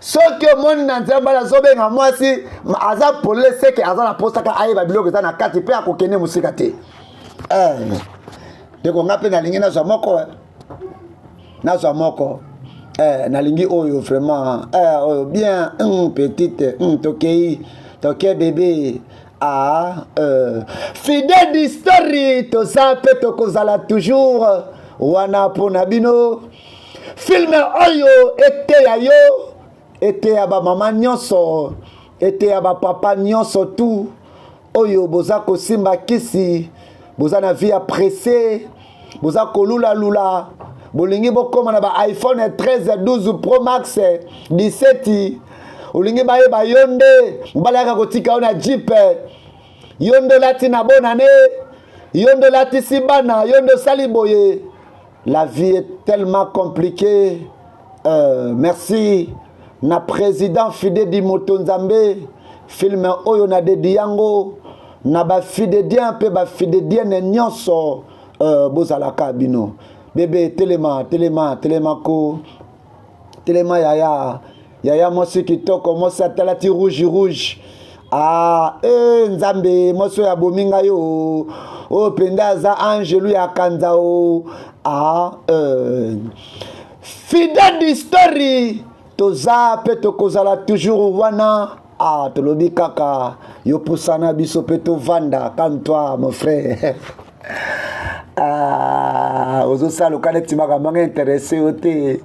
Soki omoni na nzela mbala zobenga mwasi aza polele seke aza na postaka ayeba biloko eza na kati pe akokende musika te. Ndeko nga pe nalingi nazwa moko nalingi oyo vraiment oyo bien petite tokei bébé. Fidèle d'histoire toza pe tokozala toujours wana pona bino. Film oyo ete ya yo ete ya ba mama nyonso ete ya ba papa nyonso tout oyo boza kosimba kisi boza na vie pressée boza kolula bolingi bokoma na ba iPhone 13 12 Pro Max 17 olingi bayeba yonde mbalaka kotika ona Jeep yondo lati na bonane yondo lati sibana yondo saliboye. La vie est tellement compliquée. Merci na président Fidèle di Motonzambe film oyo na dedi yango na ba fidèle pe ba fidèle nyonso bozalaka bino bébé telema yaya mosi kitoko mosi atalati rouge nzambe moso ya bominga yo penda aza angelu ya kanza fidèle d'histoire toza pe tokozala toujours wana tolobi kaka yo pusana biso pe tovanda comme toi mon frère. Ozosala okane timaka manga intéressé ote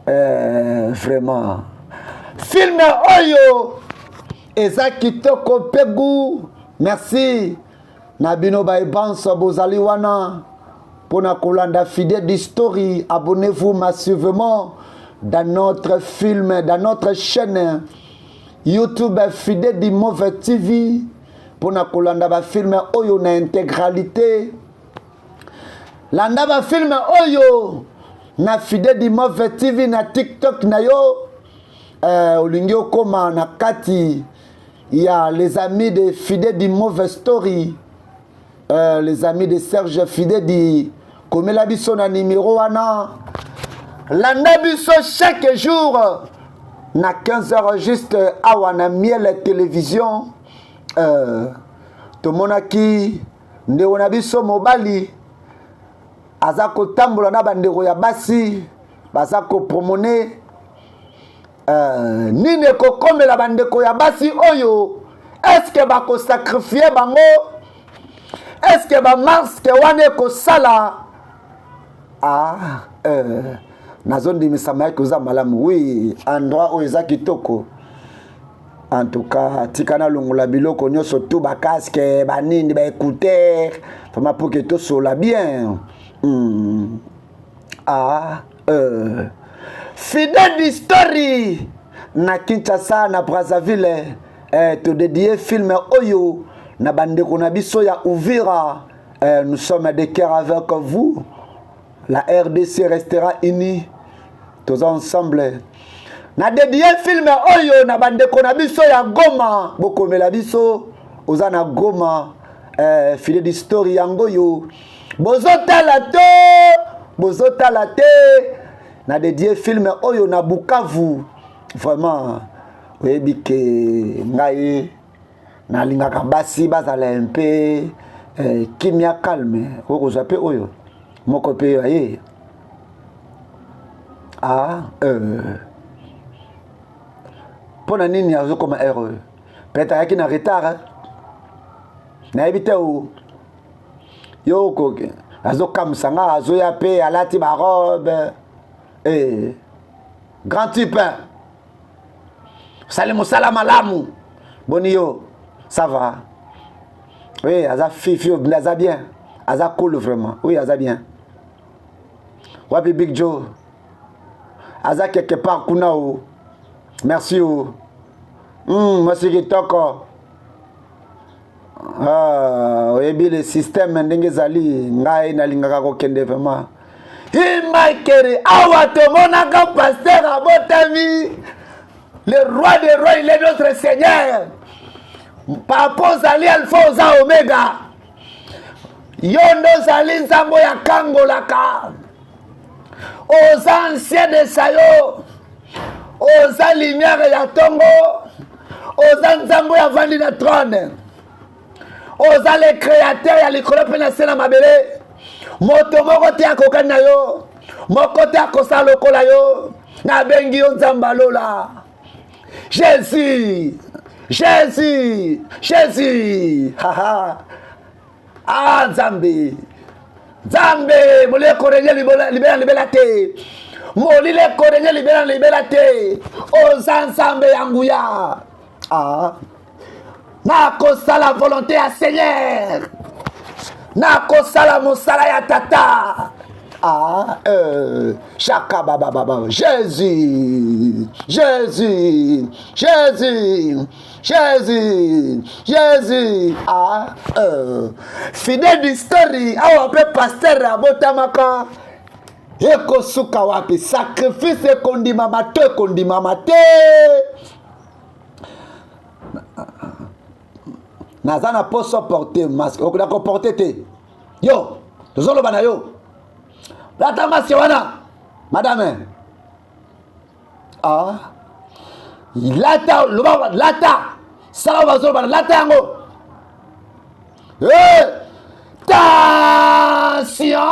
vraiment film oyo eza kitoko pegu. Merci na bino baibanso bozali wana pona kolanda Fidèle d'histoire. Abonnez-vous massivement dans notre film, dans notre chaîne YouTube Fidèle di Move TV pona kolanda ba film oyo na intégralité. Landa ba film oyo na Fidèle di Move TV na TikTok na yo olingi okoma na kati ya les amis de Fidèle di Move Story, les amis de Serge Fidèle di komela biso na numéro wana landa biso chaque jour na 15h juste awa na Miel Télévision. Tomonaki ndeko na biso mobali aza kotambola na bandeko ya basi baza kopromone nini kokomela bandeko ya basi oyo. Est-ce que bako sacrifier bango? Est-ce que ba masque wane ko sala? Nazondimisa maiki oza malamu. Oui, endroit oyo eza kitoko. En tout cas, tikana longola biloko nyonso tout ba casque, ba nini, ba écouteur, vraiment pour que tout soit bien. Fidèle d'histoire na Kinshasa na Brazzaville te dédié film oyo na bandeko na biso ya Uvira. Nous sommes de cœur avec vous. La RDC restera unie tous ensemble. na dédié film oyo na bandeko na biso ya Goma bokomela biso oza na Goma fidèle d'histoire yango yo bozotala te na dédié film oyo na Bukavu vraiment oyebi ke ngai nalingaka basi bazala un peu kimia calme okozwa pe oyo moko pe aye pona nini azokoma heureux peut-être ayaki na retard nayebi te o yo koke azokamwisa nga azoya pe alati barobe grand type sali mosala malamu boni yo ça va oui aza fifi aza bien aza cool vraiment oui aza bien wapi Big Joe aza quelque part kuna o merci o merci kitoko oyebi le système ndenge ezali ngai nalingaka kokende vraiment imakere awa tomonaka pasteur abotami le roi des rois il est notre seigneur papa ozali alpha oza omega yo nde ozali nzambo ya kangolaka oza ancien de sayo oza lumière ya tongo oza nzambo ya vandi na trône oza le créateur ya likolo mpe na se na mabele moto moko te akokani na yo moko te akosala lokola yo nabengi yo nzambe alola Jésus nzambe moleko renye libela te molileko renye libela te oza nzambe ya nguya nakosala volonté ya Seigneur nakosala mosala ya tata chaka baba Jésus fidèle d'histoire awa pe pasteur abotamaka ekosuka wapi sacrifice ekondimama te naza na poso porter masque okudako porter te yo tozoloba na yo lata masque wana madame lata sala bazoloba na lata yango tension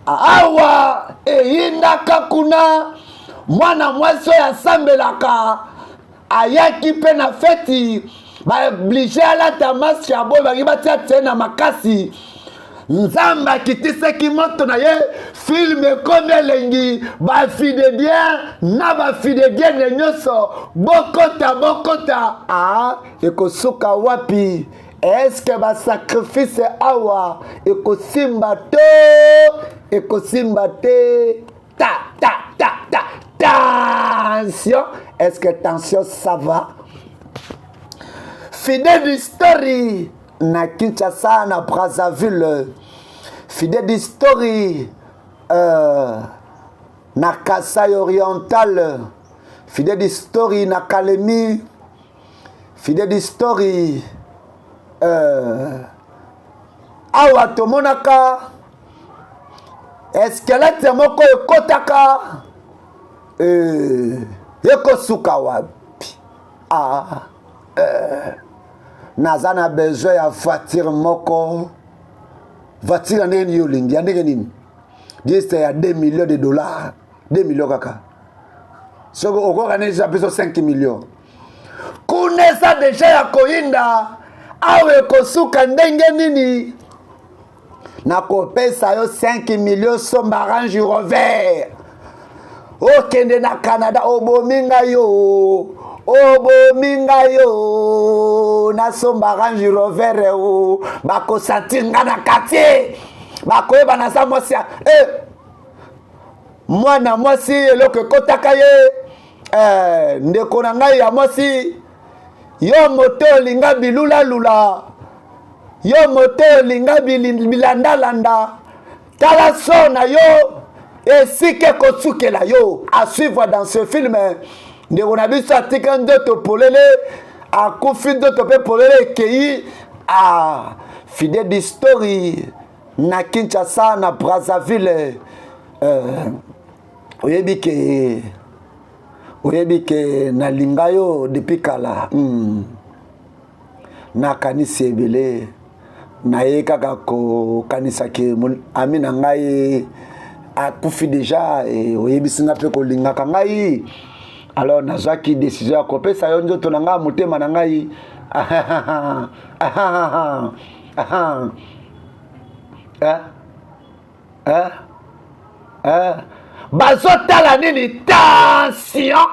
awa eyindaka kuna mwana mwasi oyo asambelaka ayaki mpe na feti baoblige alata maske ya boye bangi batia tie na makasi nzambe akitisaki moto na ye filme ekomi elengi bafidedien na bafidedienne nyonso bokota ekosuka wapi eske basacrifice awa ekosimba te tension est-ce que tension ça va fidèle d'histoire na Kinshasa na Brazzaville fidèle d'histoire na Kasai oriental fidèle d'histoire na Kalemi fidèle d'histoire awa tomonaka eskelete moko ekotaka ekosuka wapi naza na besoin ya voiture moko voiture ya ndenge nini yolingi ya ndenge nini juste ya 2 millions de dollars 2 millions kaka soko okokanisa biso 5 millions kunesa deja ya koyinda awe ekosuka ndenge nini nakopesa yo 5 millions somba Range Rover okende na Canada obominga yo nasomba Range Rover bakosantinga na quartier bakoyeba na sa mwasi mwana mwasi eloko ekotaka ye ndeko na ngai ya mwasi yo moto olinga bilulalula yo moto olinga bilandalanda tala so na yo esike kosukela yo. À suivre dans ce film ndeko na biso atika ndoto polele akufi ndoto pe polele ekei a Fidèle d'Historie na Kinshasa na Brazzaville oyebi ke nalinga yo depuis kala nakanisi ebele naye kaka kokanisa ke ami na ngai akufi déjà oyebisi nga mpe kolingaka ngai. Alors nazwaki décision ya kopesa yo nzoto na ngai motema na ngai bazotala nini tension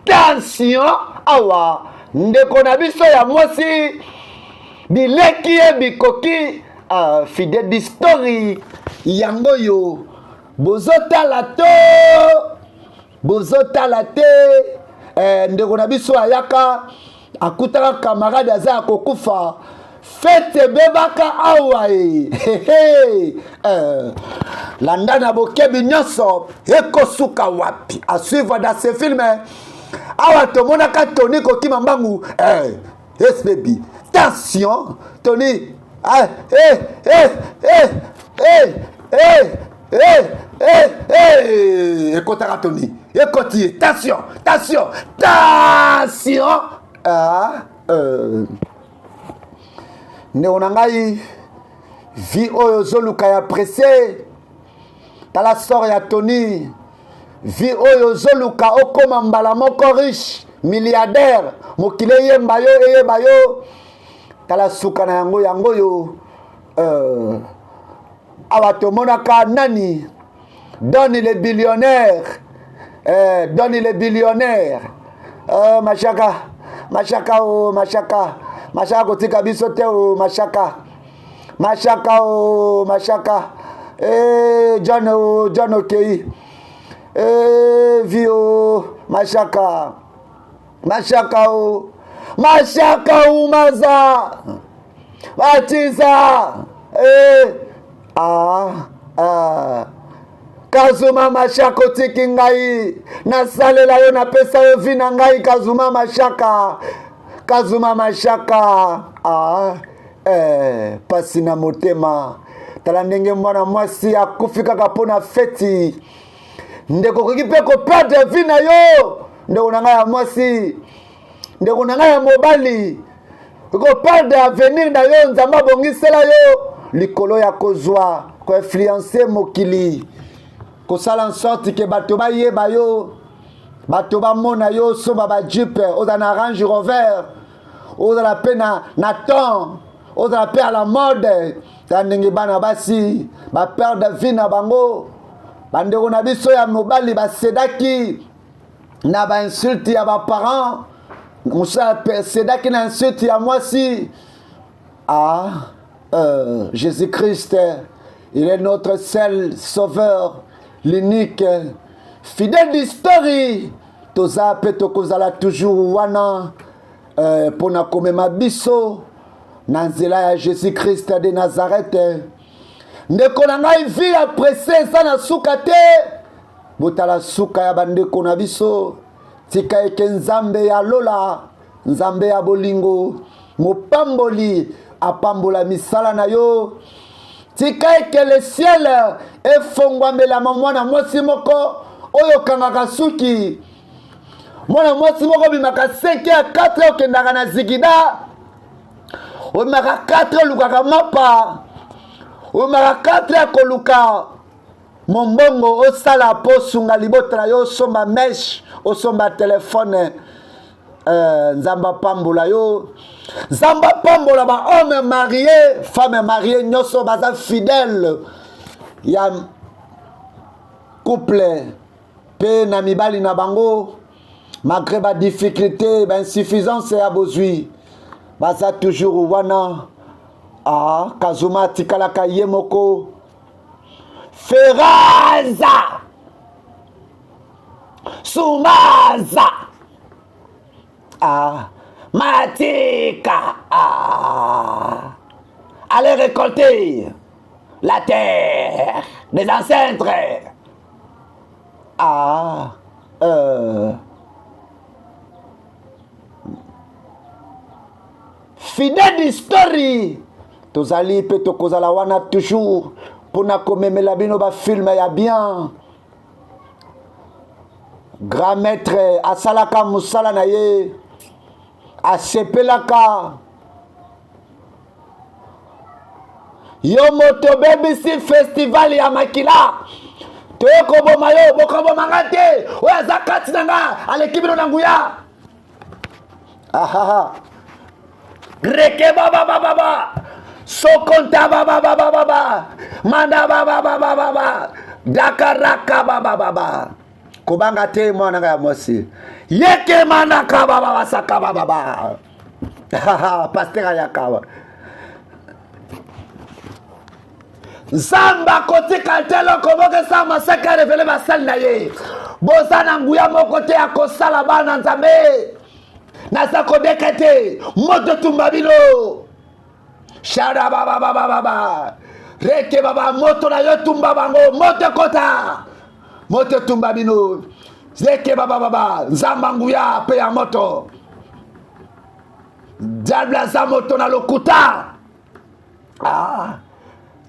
tension awa ndeko na biso ya mwasi bileki ye bikoki Fidèle d'Historie yango yo bozotala te ndeko na biso ayaka akutaka camarade aza ya kokufa fete bebaka awa landa na bokebi nyonso ekosuka wapi. À suivre dans ce film awa tomonaka Tony kokima mbangu yes baby tension Tony ekotaka Tony ekoti tension ndeko na ngai vi oyo ozoluka ya presse tala sor ya Tony vi oyo ozoluka okoma mbala moko riche milliardaire mokili eyemba yo tala suka na yango yo awa tomonaka nani Donny le billionnaire mashaka kotika biso te mashaka John okei vio mashaka umaza batiza Kazuma mashaka otiki ngai nasalela yo napesa yo vi na ngai Kazuma mashaka pasi na motema tala ndenge mwana mwasi akufi kaka mpona feti ndeko koki mpe koperdre vi na yo ndeko na ngai ya mwasi ndeko na ngai ya mobali koperdre avenir na yo nzambe abongisela yo likolo ya kozwa koinfluence mokili kosala en sorte ke bato bayeba yo bato bamona yo somba bajipe oza na Range Rover ozala mpe na temps ozala mpe à la mode ta ndenge bana basi baperdre vie na bango bandeko na biso ya mobali basedaki na bainsulte ya baparent mosala sedaki na insulte ya mwasi Jésus-Christ il est notre seul sauveur l'unique Fidèle d'Historie toza pe tokozala toujours wana pona komema biso na nzela ya Jésus-Christ de Nazareth ndeko na ngai vi apresse eza na suka te botala suka ya bandeko na biso tika eke nzambe ya lola nzambe ya bolingo mopamboli apambola misala na yo tika eke le ciel efongwamelama mwana mwasi moko oyo kangaka suki mwana mwasi moko bimaka 5 ya 4 okendaka na zigida omaka 4 olukaka mapa omaka 4 ya koluka mombongo osala po sunga libota na yo osomba mesh osomba telefone nzamba pambola yo nzamba pambola ba homme marié femme mariée nyonso baza fidèle ya couple pe na mibali na bango malgré ba difficulté ba insuffisance ya bozwi baza toujours wana Kazuma tikalaka ye moko Feraza Sumaza Matika. Allez récolter la terre des ancêtres. Fidèle d'histoire. Tozali pe tokozala wana toujours pona komemela bino ba film ya bien. Grand maître asalaka musala na ye asepelaka yo moto bebisi festival ya makila toye koboma yo bokoboma nga te oyo aza kati na nga aleki bino na nguya reke bababababa sokonta bababababa manda bababababa dakaraka babababa kobanga te mwana nga ya mosi yeke manaka bababa saka bababa pasteur ayaka Zamba kotika telo koboke sa masaka revele basali na ye boza na nguya moko te ya kosala bana nzambe nasa kodeka te moto tumba bino shara bababababa reke baba moto na yo tumba bango moto kota moto tumba bino reke babababa nzamba nguya pe ya moto diable za moto na lokuta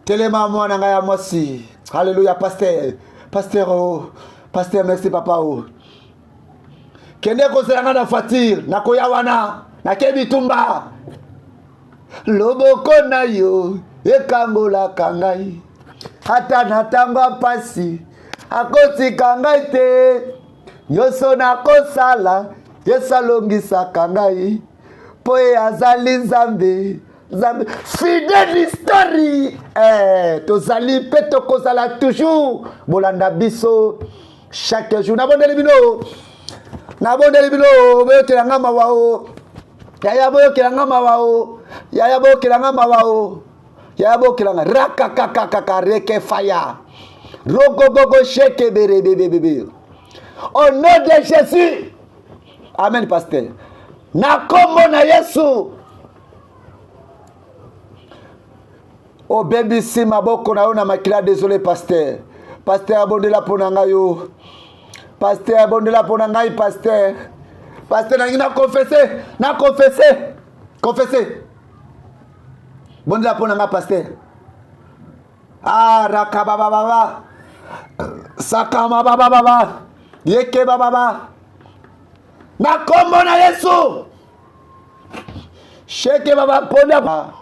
telema mwana nga ya mosi. Alléluia, pasteur. Pasteur, oh. Pasteur, merci papa. Oh. Kende koselanga na fatir, na koya wana, na kebi tumba. Loboko na yo, ekambola kangai. Hata natangwa pasi, akoti kangai te. Nyoso na kosala, yesalongisa kangai. Poe azali nzambe. Fidèle d'histoire. Tozali pe tokozala toujours bolanda biso chaque jour. Nabondeli bino boyokelanga mawao yaya boyokelanga mawao yaya boyokelanga mawao yaya boyokelanga rakakakakaka reke faya rogogogo sheke bebe. Au nom de Jésus, amen pasteur. Na kombo na Yesu. Oh baby si maboko na yo na makila, désolé pasteur. Pasteur abondela pona ngayo. Pasteur abondela pona ngai pasteur. Pasteur nangi na confesser. Confesser. Bondela pona nga pasteur. Rakababa. Sakama baba. Yeke baba. Na kombo na Yesu. Sheke baba ponda.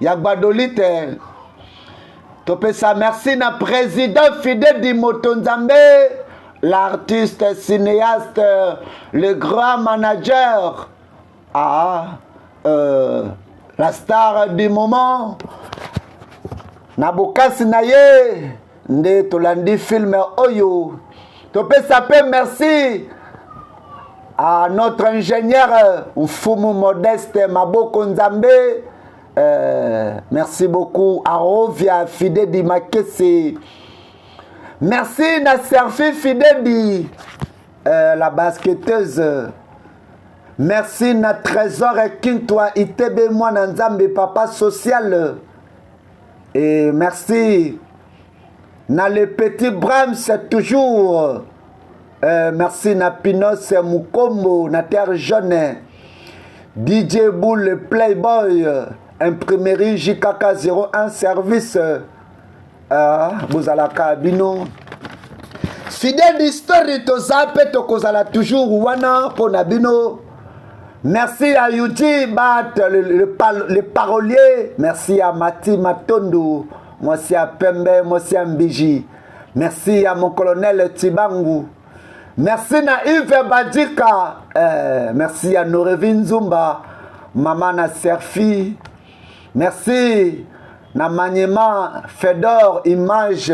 Yagbadolite Topesa merci na président fidèle du Motonzambe, l'artiste cinéaste, le grand manager, la star du moment. Nabokasi naye nde tolandi film oyo. Topesa pe merci à notre ingénieur Mfumu Modeste Maboko Nzambe. Merci beaucoup à Rovia Fidèle di Makese. Merci na Serfi Fidèle di la basketteuse. Merci na Trésor Kintwa Itebe Mwana Nzambe papa social. Et merci na le petit Brahms toujours. Merci na Pinos Mukombo na Terre Jaune. DJ Bull le Playboy. Imprimerie JKK 01 service Bozalaka Bino. Fidèle d'histoire tozape tokozala toujours wana pona bino. Merci à Yuji Bat le parolier. Merci à Mati Matondo. Merci à Pembe, merci à Mbiji. Merci à mon colonel Tibangu. Merci à Yves Badika. Merci à Norevin Zumba. Maman na Serfi. Merci na Maniema Fedor Image.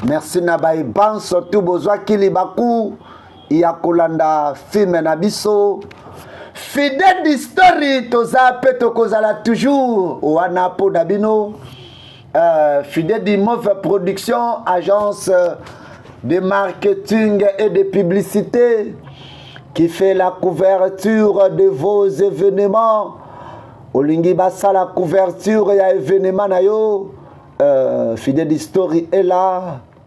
Merci na Baiban surtout Bozwa Kilibaku Iakolanda film na biso. Fidèle d'histoire toza peto kozala toujours wana po dabino. Fidèle d'Immove Production, agence de marketing et de publicité. qui fait la couverture de vos événements. Olingi basa la couverture ya événement na yo. Fidèle Story est là.